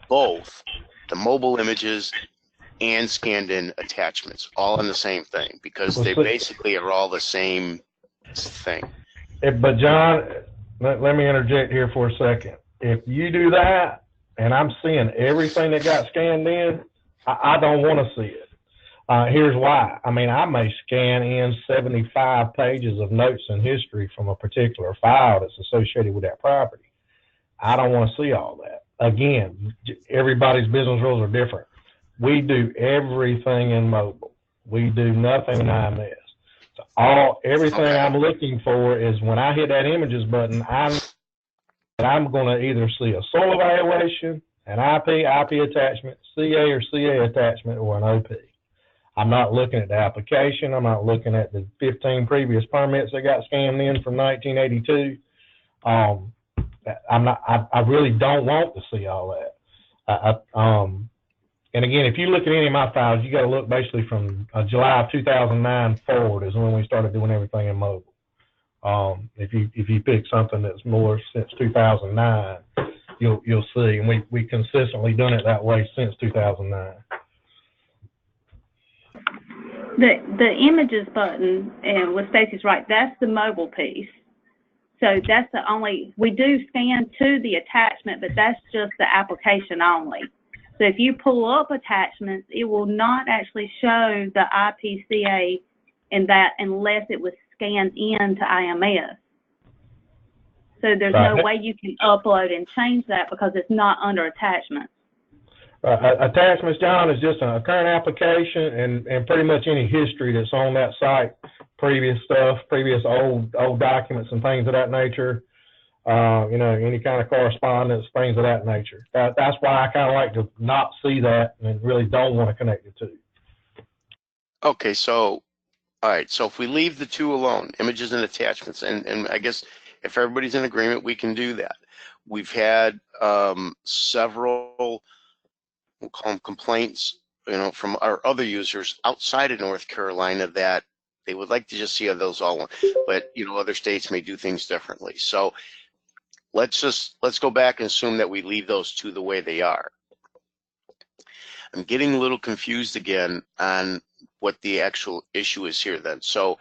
both the mobile images and scanned in attachments, all in the same thing, because they basically are all the same thing. But John, let me interject here for a second. If you do that, and I'm seeing everything that got scanned in, I don't want to see it. Here's why. I mean, I may scan in 75 pages of notes and history from a particular file that's associated with that property. I don't want to see all that. Again, everybody's business rules are different. We do everything in mobile. We do nothing in IMS. So everything I'm looking for is when I hit that images button, I'm going to either see a soil evaluation, an IP attachment, CA or CA attachment, or an OP. I'm not looking at the application. I'm not looking at the 15 previous permits that got scanned in from 1982. I really don't want to see all that. And again, if you look at any of my files, you got to look basically from July of 2009 forward is when we started doing everything in mobile. If you pick something that's more since 2009, you'll see, and we consistently done it that way since 2009. The images button, and what Stacy's right, that's the mobile piece. So that's the only, we do scan to the attachment, but that's just the application only. So if you pull up attachments, it will not actually show the IPCA in that unless it was scanned into IMS. So there's no way you can upload and change that because it's not under attachments. Attachments, John, is just a current application and pretty much any history that's on that site, previous stuff, previous old documents and things of that nature. Any kind of correspondence, things of that nature. That's why I kind of like to not see that and really don't want to connect the two. Okay, so, all right, so if we leave the two alone, images and attachments, and I guess If everybody's in agreement, we can do that. We've had several, we'll call them complaints, from our other users outside of North Carolina that they would like to just see those all one, but other states may do things differently. So let's go back and assume that we leave those two the way they are. I'm getting a little confused again on what the actual issue is here then. So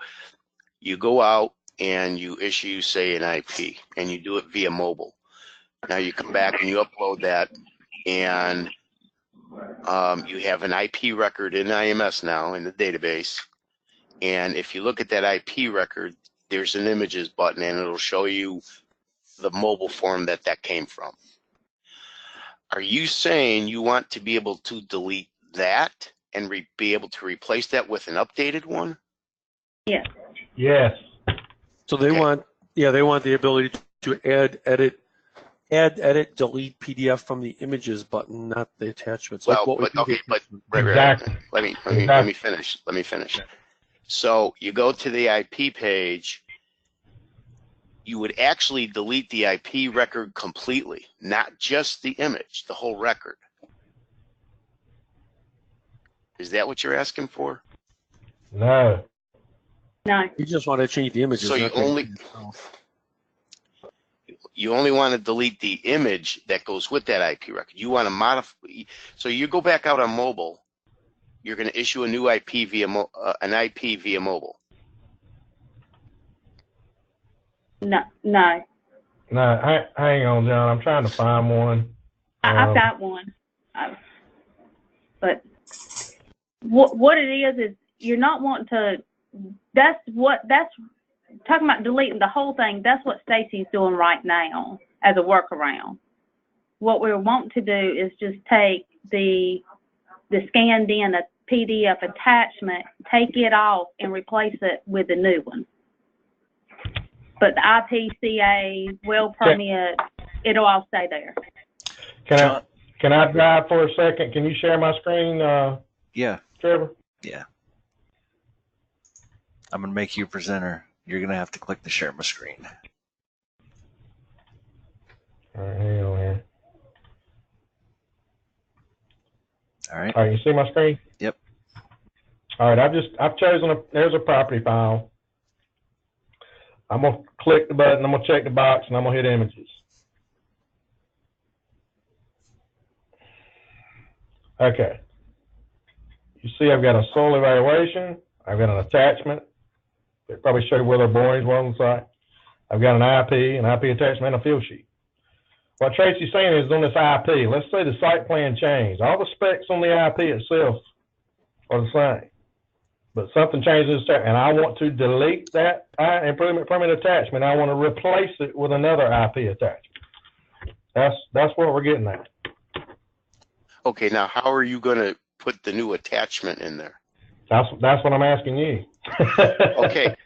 you go out and you issue, say, an IP, and you do it via mobile. Now you come back and you upload that, and you have an IP record in IMS now in the database. And if you look at that IP record, there's an images button, and it'll show you the mobile form that came from. Are you saying you want to be able to delete that and be able to replace that with an updated one? Yes. Yes. So they want the ability to add, edit, delete PDF from the images button, not the attachments. Well, like Exactly. Let me finish. Let me finish. So you go to the IP page. You would actually delete the IP record completely, not just the image, the whole record. Is that what you're asking for? No. No. You just want to change the images. So you only want to delete the image that goes with that IP record. You want to modify. So you go back out on mobile. You're going to issue a new IP via mobile. No. No. Hang on, John. I'm trying to find one. I've got one. But what it is you're not wanting to. That's talking about deleting the whole thing. That's what Stacy's doing right now as a workaround. What we want to do is just take the scanned in, the PDF attachment, take it off, and replace it with the new one. But the IPCA, well permit, it'll all stay there. Can I drive for a second? Can you share my screen, Yeah. Trevor? Yeah. I'm going to make you a presenter. You're going to have to click the share my screen. All right, hang on here. All right. All right, you see my screen? Yep. All right, I've chosen there's a property file. I'm going to click the button, I'm going to check the box, and I'm going to hit images. Okay. You see I've got a soil evaluation. I've got an attachment. It probably showed where their borings were on the site. I've got an IP attachment, and a field sheet. What Tracy's saying is on this IP, let's say the site plan changed. All the specs on the IP itself are the same. But something changes, and I want to delete that improvement permit attachment. I want to replace it with another IP attachment. That's what we're getting at. Okay, now how are you going to put the new attachment in there? That's what I'm asking you. Okay,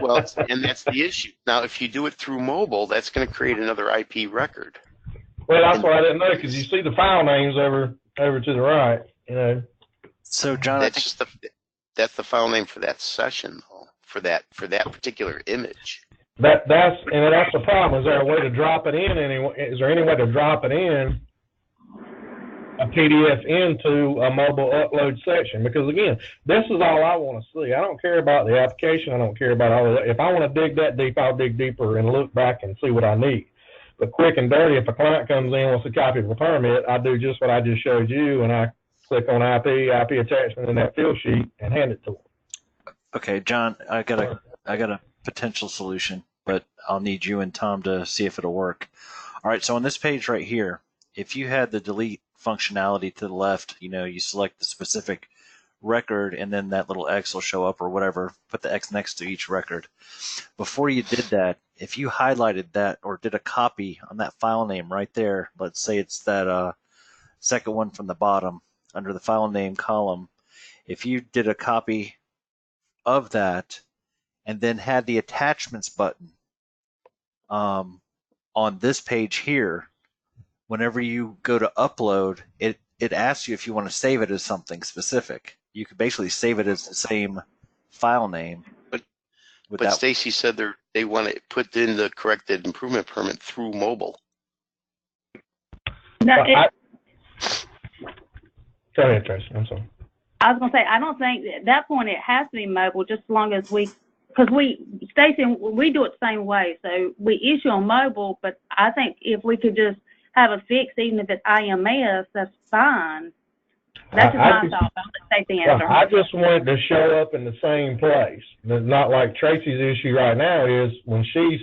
well, and that's the issue. Now, if you do it through mobile, that's going to create another IP record. Well, that's what I didn't know, because you see the file names over to the right. So, John, that's the file name for that session, though, for that particular image. That's the problem. Is there a way to drop it in? Is there any way to drop it in a PDF into a mobile upload section? Because again, this is all I want to see. I don't care about the application. I don't care about all of that. If I want to dig that deep, I'll dig deeper and look back and see what I need. But quick and dirty, if a client comes in and wants a copy of a permit, I do just what I just showed you, and I click on IP attachment in that field sheet and hand it to them. Okay, John, I got a potential solution, but I'll need you and Tom to see if it'll work. All right, so on this page right here, if you had the delete functionality to the left, you select the specific record and then that little X will show up or whatever, put the X next to each record. Before you did that, if you highlighted that or did a copy on that file name right there, let's say it's that second one from the bottom under the file name column, if you did a copy of that and then had the attachments button on this page here, whenever you go to upload, it asks you if you want to save it as something specific. You could basically save it as the same file name. But Stacy said they want to put in the corrected improvement permit through mobile. No, Go ahead, Tracy. I'm sorry. I was gonna say, I don't think at that point it has to be mobile, just as long as because Stacy, we do it the same way. So we issue on mobile, but I think if we could just have a fix, even if it's IMS, that's fine. That's just my thought. I'll let Stacy answer. I just want it to show up in the same place. It's not like Tracy's issue right now is when she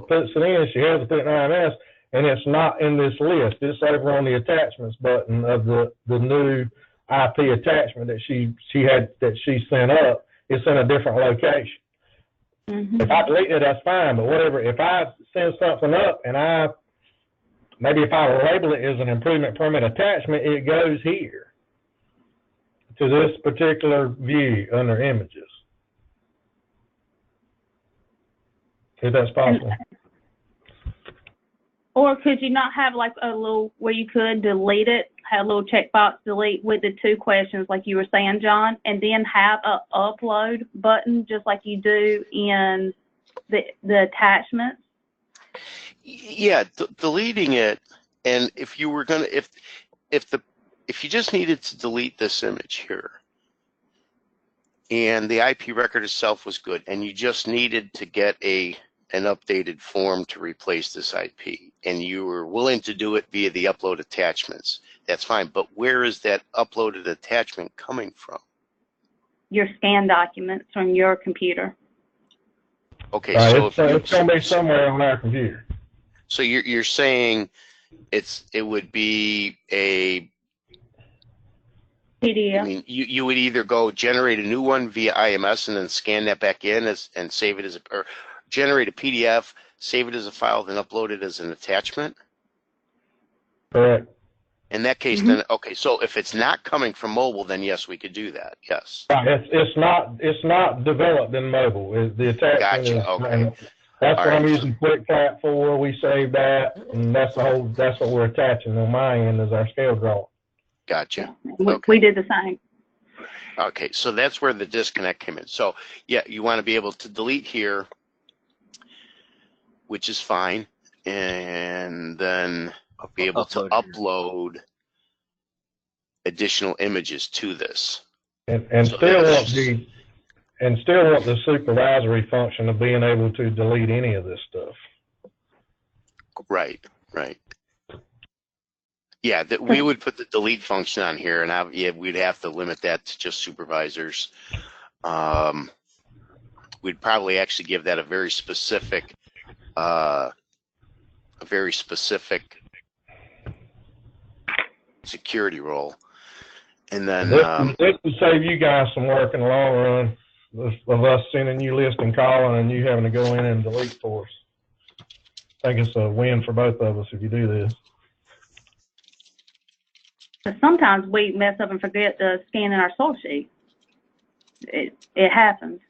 puts it in, she has to put an IMS, and it's not in this list. It's over on the attachments button of the new IP attachment that she sent up. It's in a different location. Mm-hmm. If I delete it, that's fine. But whatever, if I send something up and maybe if I label it as an improvement permit attachment, it goes here to this particular view under images. If that's possible. Or could you not have like a little where you could delete it, have a little checkbox delete with the 2 questions like you were saying, John, and then have a upload button just like you do in the attachments? Yeah, deleting it, and if you were gonna, if you just needed to delete this image here, and the IP record itself was good, and you just needed to get an updated form to replace this IP, and you were willing to do it via the upload attachments, that's fine. But where is that uploaded attachment coming from? Your scan documents from your computer. Okay, so it's going to be somewhere on our computer. So you're saying it would be a PDF. I mean, you would either go generate a new one via IMS and then scan that back in and save it or generate a PDF, save it as a file, then upload it as an attachment? Correct. In that case, then, okay, so if it's not coming from mobile, then yes, we could do that, yes. It's not developed in mobile. The attachment Gotcha, okay. That's All what right. I'm using QuickFlat for. We save that, and that's what we're attaching on my end is our scale drawing. Gotcha. We did the same. Okay, so that's where the disconnect came in. So, yeah, you want to be able to delete here, which is fine, and then be able to upload additional images to this. And So still want the supervisory function of being able to delete any of this stuff. Right. Yeah, that we would put the delete function on here, and we'd have to limit that to just supervisors. We'd probably actually give that a very specific security role. And then this would save you guys some work in the long run of us sending you list and calling and you having to go in and delete for us. I think it's a win for both of us if you do this. But sometimes we mess up and forget to scan in our source sheet. It happens.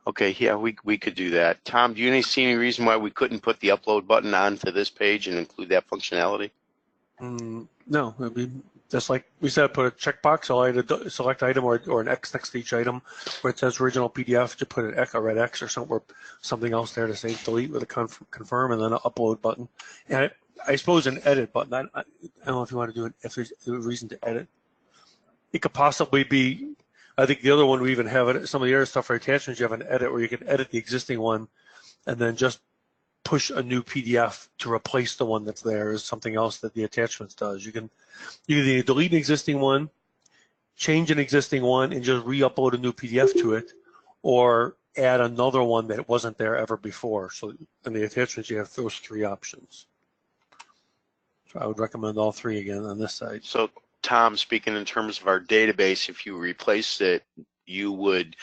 Okay, yeah, we could do that. Tom, do you see any reason why we couldn't put the upload button onto this page and include that functionality? No, it'd be just like we said, put a checkbox, select item or an X next to each item where it says original PDF, just put a red X or something else there to say delete with a confirm and then an upload button. And I suppose an edit button. I don't know if you want to do it, if there's a reason to edit. It could possibly be, I think the other one we even have it, some of the other stuff for attachments, you have an edit where you can edit the existing one and then just push a new PDF to replace the one that's there is something else that the attachments does. You can either delete an existing one, change an existing one, and just re-upload a new PDF to it, or add another one that wasn't there ever before. So in the attachments, you have those 3 options. So I would recommend all 3 again on this side. So Tom, speaking in terms of our database, if you replaced it, you would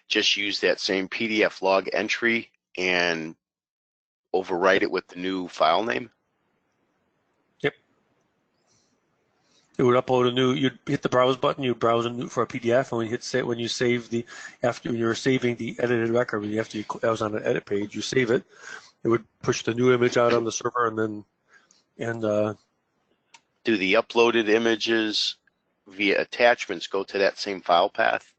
just use that same PDF log entry and overwrite it with the new file name? Yep. It would upload a new, you'd hit the browse button, you'd browse a new for a PDF, and when you save after you're saving the edited record, that was on the edit page, you save it, it would push the new image out on the server and then, do the uploaded images via attachments go to that same file path?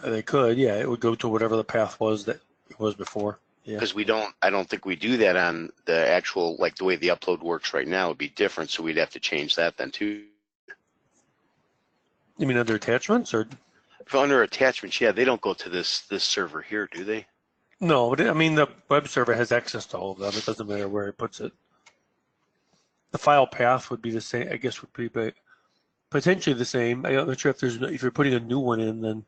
They could, yeah. It would go to whatever the path was that it was before. Yeah. Because I don't think we do that on the actual, like the way the upload works right now would be different, so we'd have to change that then too. You mean under attachments or? If under attachments, yeah, they don't go to this server here, do they? No, but I mean the web server has access to all of them. It doesn't matter where it puts it. The file path would be the same, I guess, would be potentially the same. I'm not sure if you're putting a new one in, then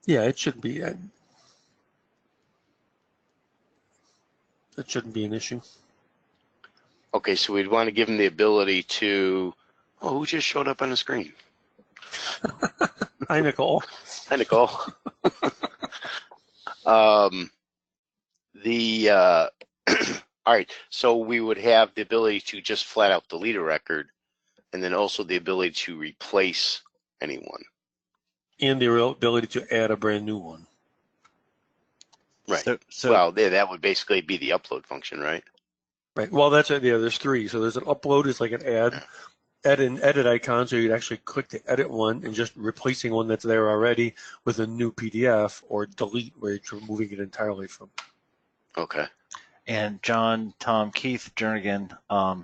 yeah, it should be. It shouldn't be an issue. Okay, so we'd want to give them the ability to. Oh, who just showed up on the screen? Hi, Nicole. Hi, Nicole. All right, so we would have the ability to just flat out delete a record, and then also the ability to replace anyone. And the ability to add a brand new one. Right. So Well, that would basically be the upload function, right? Right. Well, that's it. Yeah, there's three. So there's an upload is like an add, an edit icon. So you'd actually click to edit one and just replacing one that's there already with a new PDF, or delete where you're removing it entirely from. Okay. And John, Tom, Keith Jernigan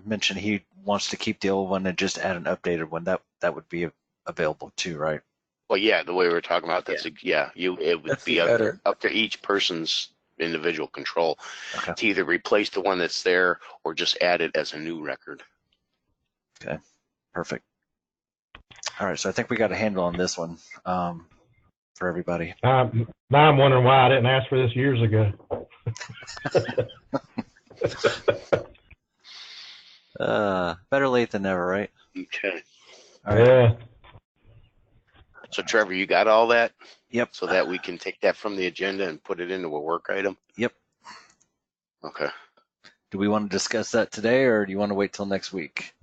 mentioned he wants to keep the old one and just add an updated one. That would be available too, right? Well, yeah, the way we're talking about that's it would That's be the up to each person's individual control Okay. to either replace the one that's there or just add it as a new record. Okay, perfect. All right, so I think we got a handle on this one for everybody. Now I'm wondering why I didn't ask for this years ago. Better late than never, right? Okay. All right. Yeah. So Trevor, you got all that? Yep. So that we can take that from the agenda and put it into a work item? Yep. Okay. Do we want to discuss that today, or do you want to wait till next week?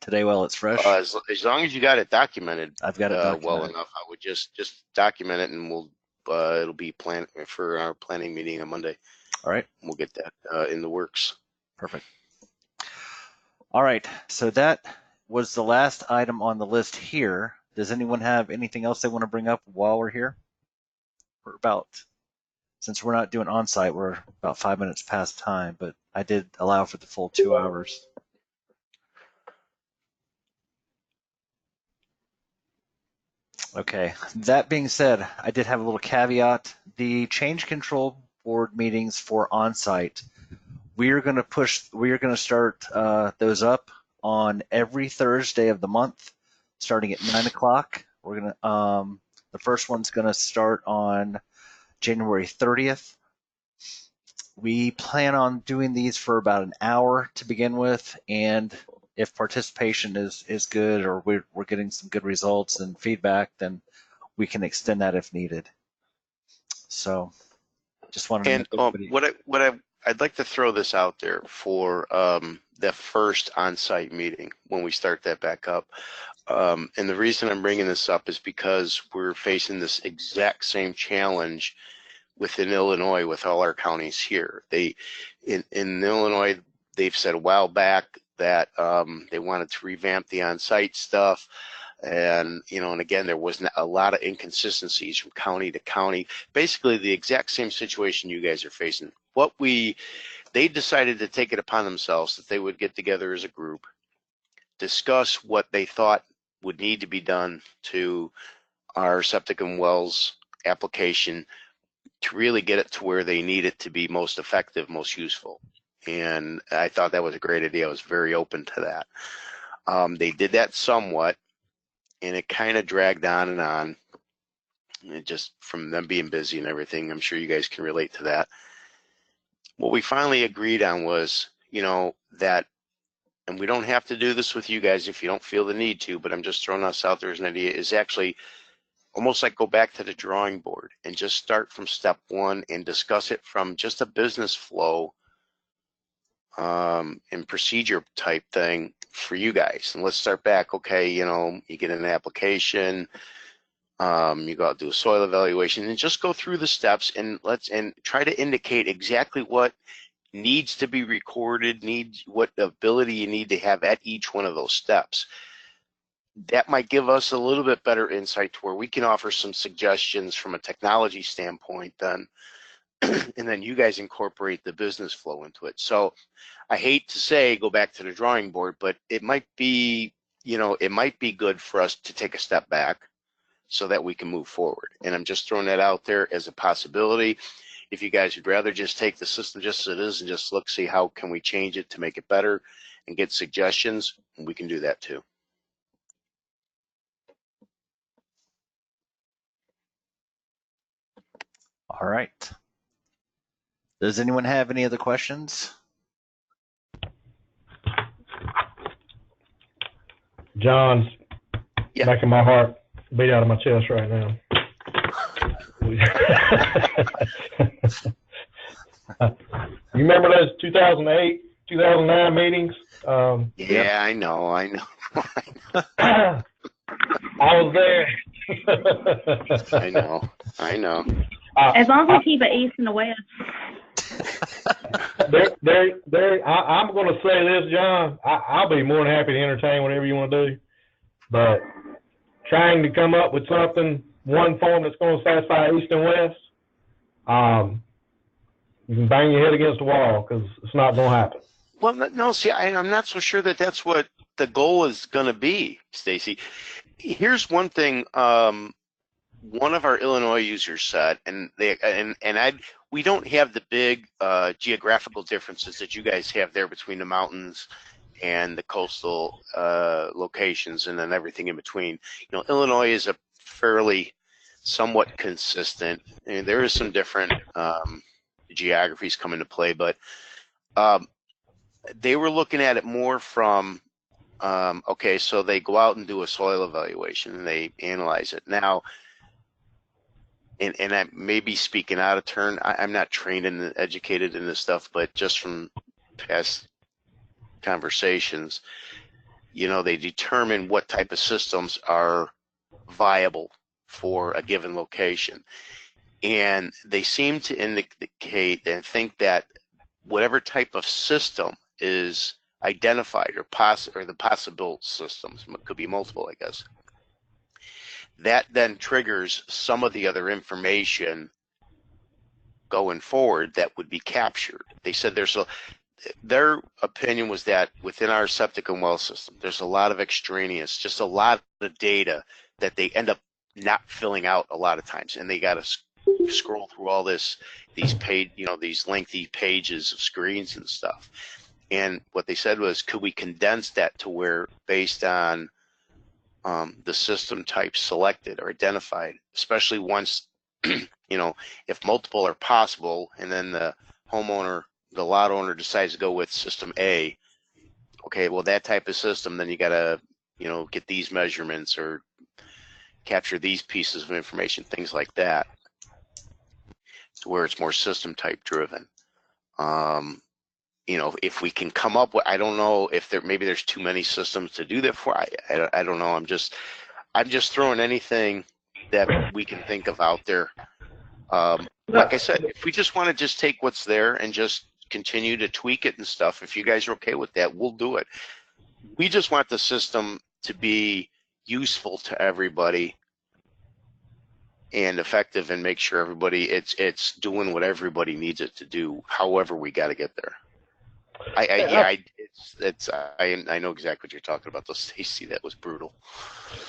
Today, while it's fresh. As long as you got it documented, I've got it documented well enough, I would just document it, and we'll it'll be planned for our planning meeting on Monday. All right. We'll get that in the works. Perfect. All right. So that was the last item on the list here. Does anyone have anything else they want to bring up while we're here? Since we're not doing on-site, we're about 5 minutes past time, but I did allow for the full 2 hours. Okay, that being said, I did have a little caveat. The change control board meetings for on-site, we are going to start those up on every Thursday of the month, starting at 9 o'clock. We're going to, the first one's going to start on January 30th. We plan on doing these for about an hour to begin with, and if participation is good, or we're getting some good results and feedback, then we can extend that if needed. So just wanted to And I'd like to throw this out there for the first on-site meeting when we start that back up. And the reason I'm bringing this up is because we're facing this exact same challenge within Illinois with all our counties here. In Illinois, they've said a while back that they wanted to revamp the on-site stuff. And, and again, there was a lot of inconsistencies from county to county, basically the exact same situation you guys are facing. They decided to take it upon themselves that they would get together as a group, discuss what they thought would need to be done to our septic and wells application to really get it to where they need it to be most effective, most useful. And I thought that was a great idea. I was very open to that. They did that somewhat, and it kind of dragged on and on. It just from them being busy and everything, I'm sure you guys can relate to that. What we finally agreed on was, that, and we don't have to do this with you guys if you don't feel the need to, but I'm just throwing us out there as an idea, is actually almost like go back to the drawing board and just start from step one and discuss it from just a business flow and procedure type thing for you guys. And let's start back. Okay, you get an application, you go out do a soil evaluation, and just go through the steps and try to indicate exactly what needs to be recorded, what ability you need to have at each one of those steps. That might give us a little bit better insight to where we can offer some suggestions from a technology standpoint then, and then you guys incorporate the business flow into it. So I hate to say go back to the drawing board, but it might be, it might be good for us to take a step back so that we can move forward. And I'm just throwing that out there as a possibility. If you guys would rather just take the system just as it is and just look, see how can we change it to make it better and get suggestions, we can do that too. All right. Does anyone have any other questions? John's making my heart beat out of my chest right now. You remember those 2008, 2009 meetings? Yeah, I know. I was there. I know. As long as we keep it east and the west. I'm going to say this, John. I'll be more than happy to entertain whatever you want to do. But trying to come up with something, one form that's going to satisfy east and west, you can bang your head against the wall because it's not going to happen. Well, no, see, I'm not so sure that that's what the goal is going to be, Stacy. Here's one thing. One of our Illinois users said, we don't have the big geographical differences that you guys have there between the mountains and the coastal locations and then everything in between. Illinois is a fairly somewhat consistent, and there is some different geographies come into play, but they were looking at it more from, okay, so they go out and do a soil evaluation and they analyze it. Now, and I may be speaking out of turn. I'm not trained and educated in this stuff, but just from past conversations, they determine what type of systems are viable for a given location. And they seem to indicate and think that whatever type of system is identified or the possible systems, could be multiple, I guess, that then triggers some of the other information going forward that would be captured. They said their opinion was that within our septic and well system, there's a lot of extraneous, just a lot of data that they end up not filling out a lot of times, and they got to scroll through all these lengthy pages of screens and stuff. And what they said was, could we condense that to where, based on the system type selected or identified, especially once, if multiple are possible, and then the homeowner, the lot owner decides to go with system A, okay, well, that type of system, then you got to, get these measurements or capture these pieces of information, things like that, to where it's more system type driven. If we can come up with, I don't know if maybe there's too many systems to do that for. I don't know. I'm just throwing anything that we can think of out there. Like I said, if we just want to just take what's there and just continue to tweak it and stuff, if you guys are okay with that, we'll do it. We just want the system to be useful to everybody and effective, and make sure everybody it's doing what everybody needs it to do. However, we got to get there. I know exactly what you're talking about, though, Stacy. That was brutal.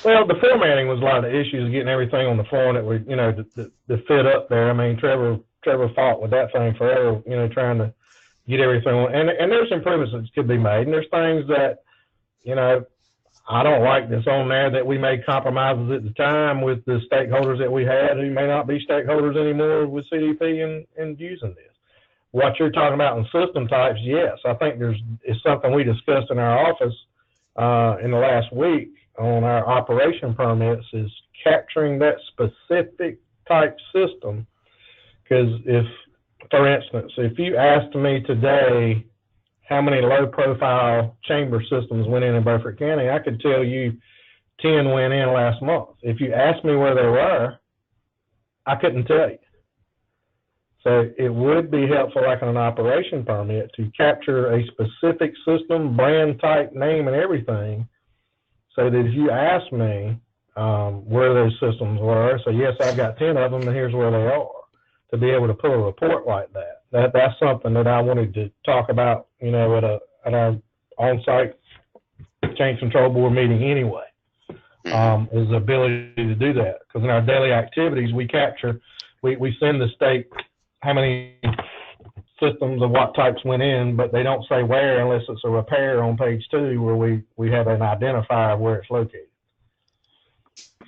Well, the formatting was a lot of the issues, getting everything on the phone that we, to fit up there. I mean, Trevor fought with that thing forever, trying to get everything on. And there's improvements that could be made, and there's things that, I don't like that's on there that we made compromises at the time with the stakeholders that we had who may not be stakeholders anymore with CDP and using this. What you're talking about in system types, yes, I think it's something we discussed in our office in the last week on our operation permits, is capturing that specific type system. Because for instance, if you asked me today how many low-profile chamber systems went in Beaufort County, I could tell you 10 went in last month. If you asked me where they were, I couldn't tell you. So it would be helpful, like on an operation permit, to capture a specific system, brand, type, name, and everything, so that if you ask me where those systems were, so yes, I've got 10 of them, and here's where they are, to be able to pull a report like that. That's something that I wanted to talk about, you know, at our on-site change control board meeting anyway, is the ability to do that. Because in our daily activities, we capture, we send the state how many systems of what types went in, but they don't say where unless it's a repair on page 2 where we have an identifier of where it's located.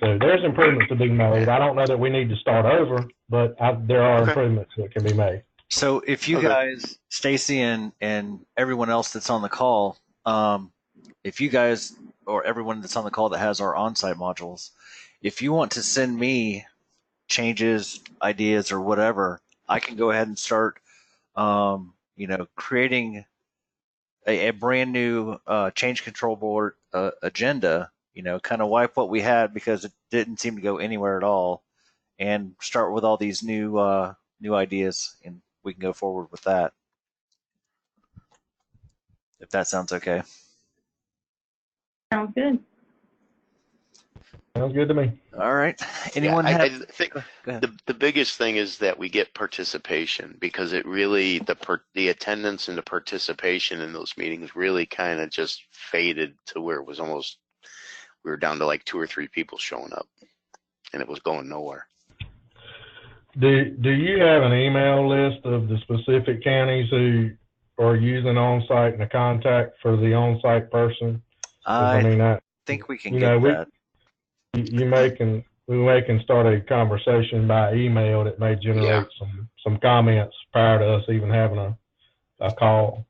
So there's improvements to be made. I don't know that we need to start over, but there are improvements that can be made. So if you guys, Stacy and everyone else that's on the call, if you guys or everyone that's on the call that has our on-site modules, if you want to send me changes, ideas, or whatever, I can go ahead and start, you know, creating a brand new change control board agenda. You know, kind of wipe what we had because it didn't seem to go anywhere at all, and start with all these new ideas, and we can go forward with that. If that sounds okay. Sounds good. Sounds good to me. All right. Anyone I have? think the biggest thing is that we get participation, because it really, the attendance and the participation in those meetings really kind of just faded to where it was almost, we were down to like 2 or 3 people showing up, and it was going nowhere. Do you have an email list of the specific counties who are using on-site and a contact for the on-site person? I think we can get that. We may can start a conversation by email that may generate some comments prior to us even having a call.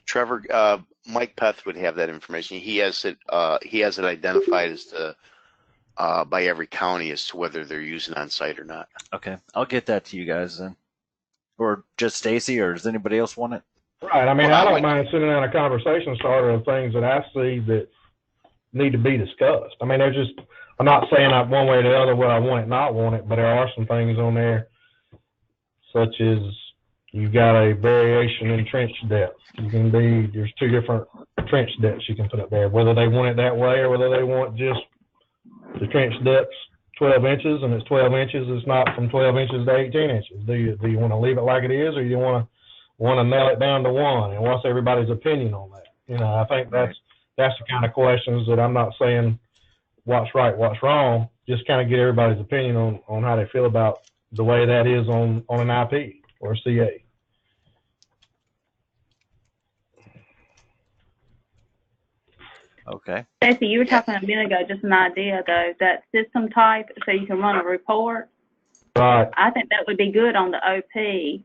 Trevor, Mike Peth would have that information. He has it identified as to by every county as to whether they're using on site or not. Okay, I'll get that to you guys then, or just Stacy, or does anybody else want it? Right. I mean, I don't mind sending out a conversation starter of things that I see that need to be discussed. I mean, I'm not saying one way or the other where I want it, not want it, but there are some things on there, such as you've got a variation in trench depth. There's 2 different trench depths you can put up there, whether they want it that way or whether they want just the trench depth's 12 inches and it's 12 inches. It's not from 12 inches to 18 inches. Do you want to leave it like it is, or do you want to nail it down to 1? And what's everybody's opinion on that? You know, I think that's the kind of questions that I'm not saying what's right, what's wrong, just kind of get everybody's opinion on how they feel about the way that is on an IP or a CA. Okay. Stacy, you were talking a minute ago, just an idea though, that system type, so you can run a report. Right. I think that would be good on the OP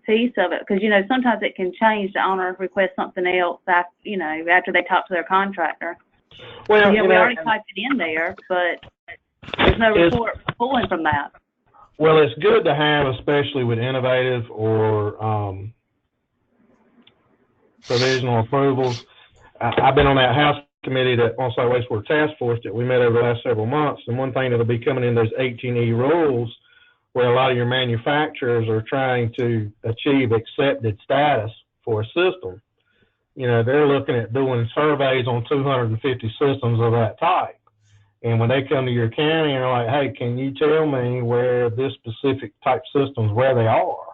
piece of it, because, you know, sometimes it can change. The owner requests something else after, you know, after they talk to their contractor. Well, yeah, we already typed it in there, but there's no report pulling from that. Well, it's good to have, especially with innovative or provisional approvals. I've been on that House committee, that on-site wastewater task force that we met over the last several months, and one thing that'll be coming in those 18E rules, where a lot of your manufacturers are trying to achieve accepted status for a system. You know, they're looking at doing surveys on 250 systems of that type. And when they come to your county and are like, hey, can you tell me where this specific type systems, where they are?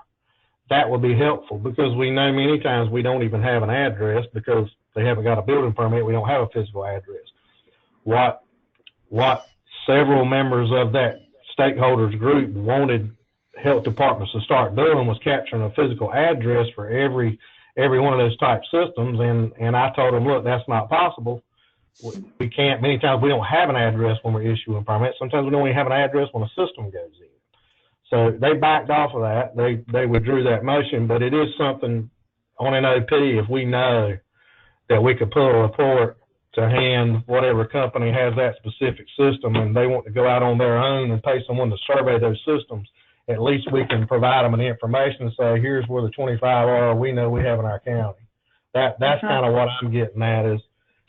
That would be helpful, because we know many times we don't even have an address because they haven't got a building permit. We don't have a physical address. What several members of that stakeholders group wanted health departments to start doing was capturing a physical address for every one of those type systems, and I told them, look, that's not possible. We can't. Many times we don't have an address when we're issuing permits. Sometimes we don't even have an address when a system goes in. So they backed off of that. They withdrew that motion, but it is something on an OP, if we know that we could pull a report to hand whatever company has that specific system and they want to go out on their own and pay someone to survey those systems, at least we can provide them an information and say, here's where the 25 are we know we have in our county. That's kind of what I'm getting at,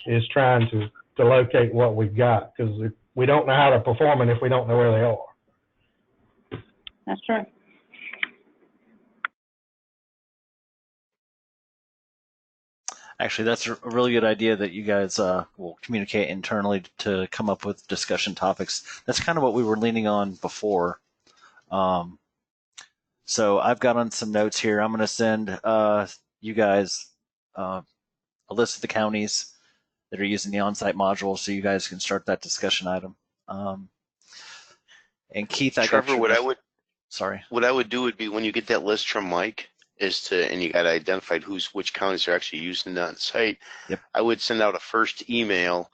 is trying to locate what we've got, because we don't know how to perform it if we don't know where they are. That's true. Actually, that's a really good idea that you guys will communicate internally to come up with discussion topics. That's kind of what we were leaning on before. So I've got on some notes here. I'm going to send you guys a list of the counties that are using the on-site module, so you guys can start that discussion item. And Keith, I got Trevor, your. Sorry. what I would do would be when you get that list from Mike, and you got to identify which counties are actually using that on site. Yep. I would send out a first email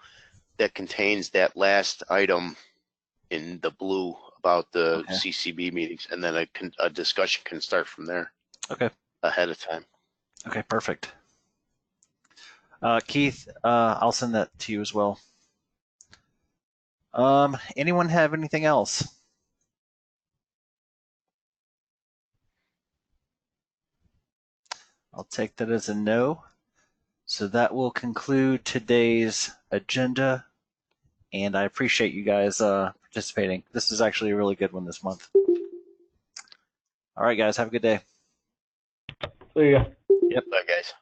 that contains that last item in the blue about the CCB meetings, and then a discussion can start from there. Okay. Ahead of time. Okay, perfect. Keith, I'll send that to you as well. Anyone have anything else? I'll take that as a no. So that will conclude today's agenda, and I appreciate you guys participating. This is actually a really good one this month. All right, guys, have a good day. See ya. Yep. Bye, guys.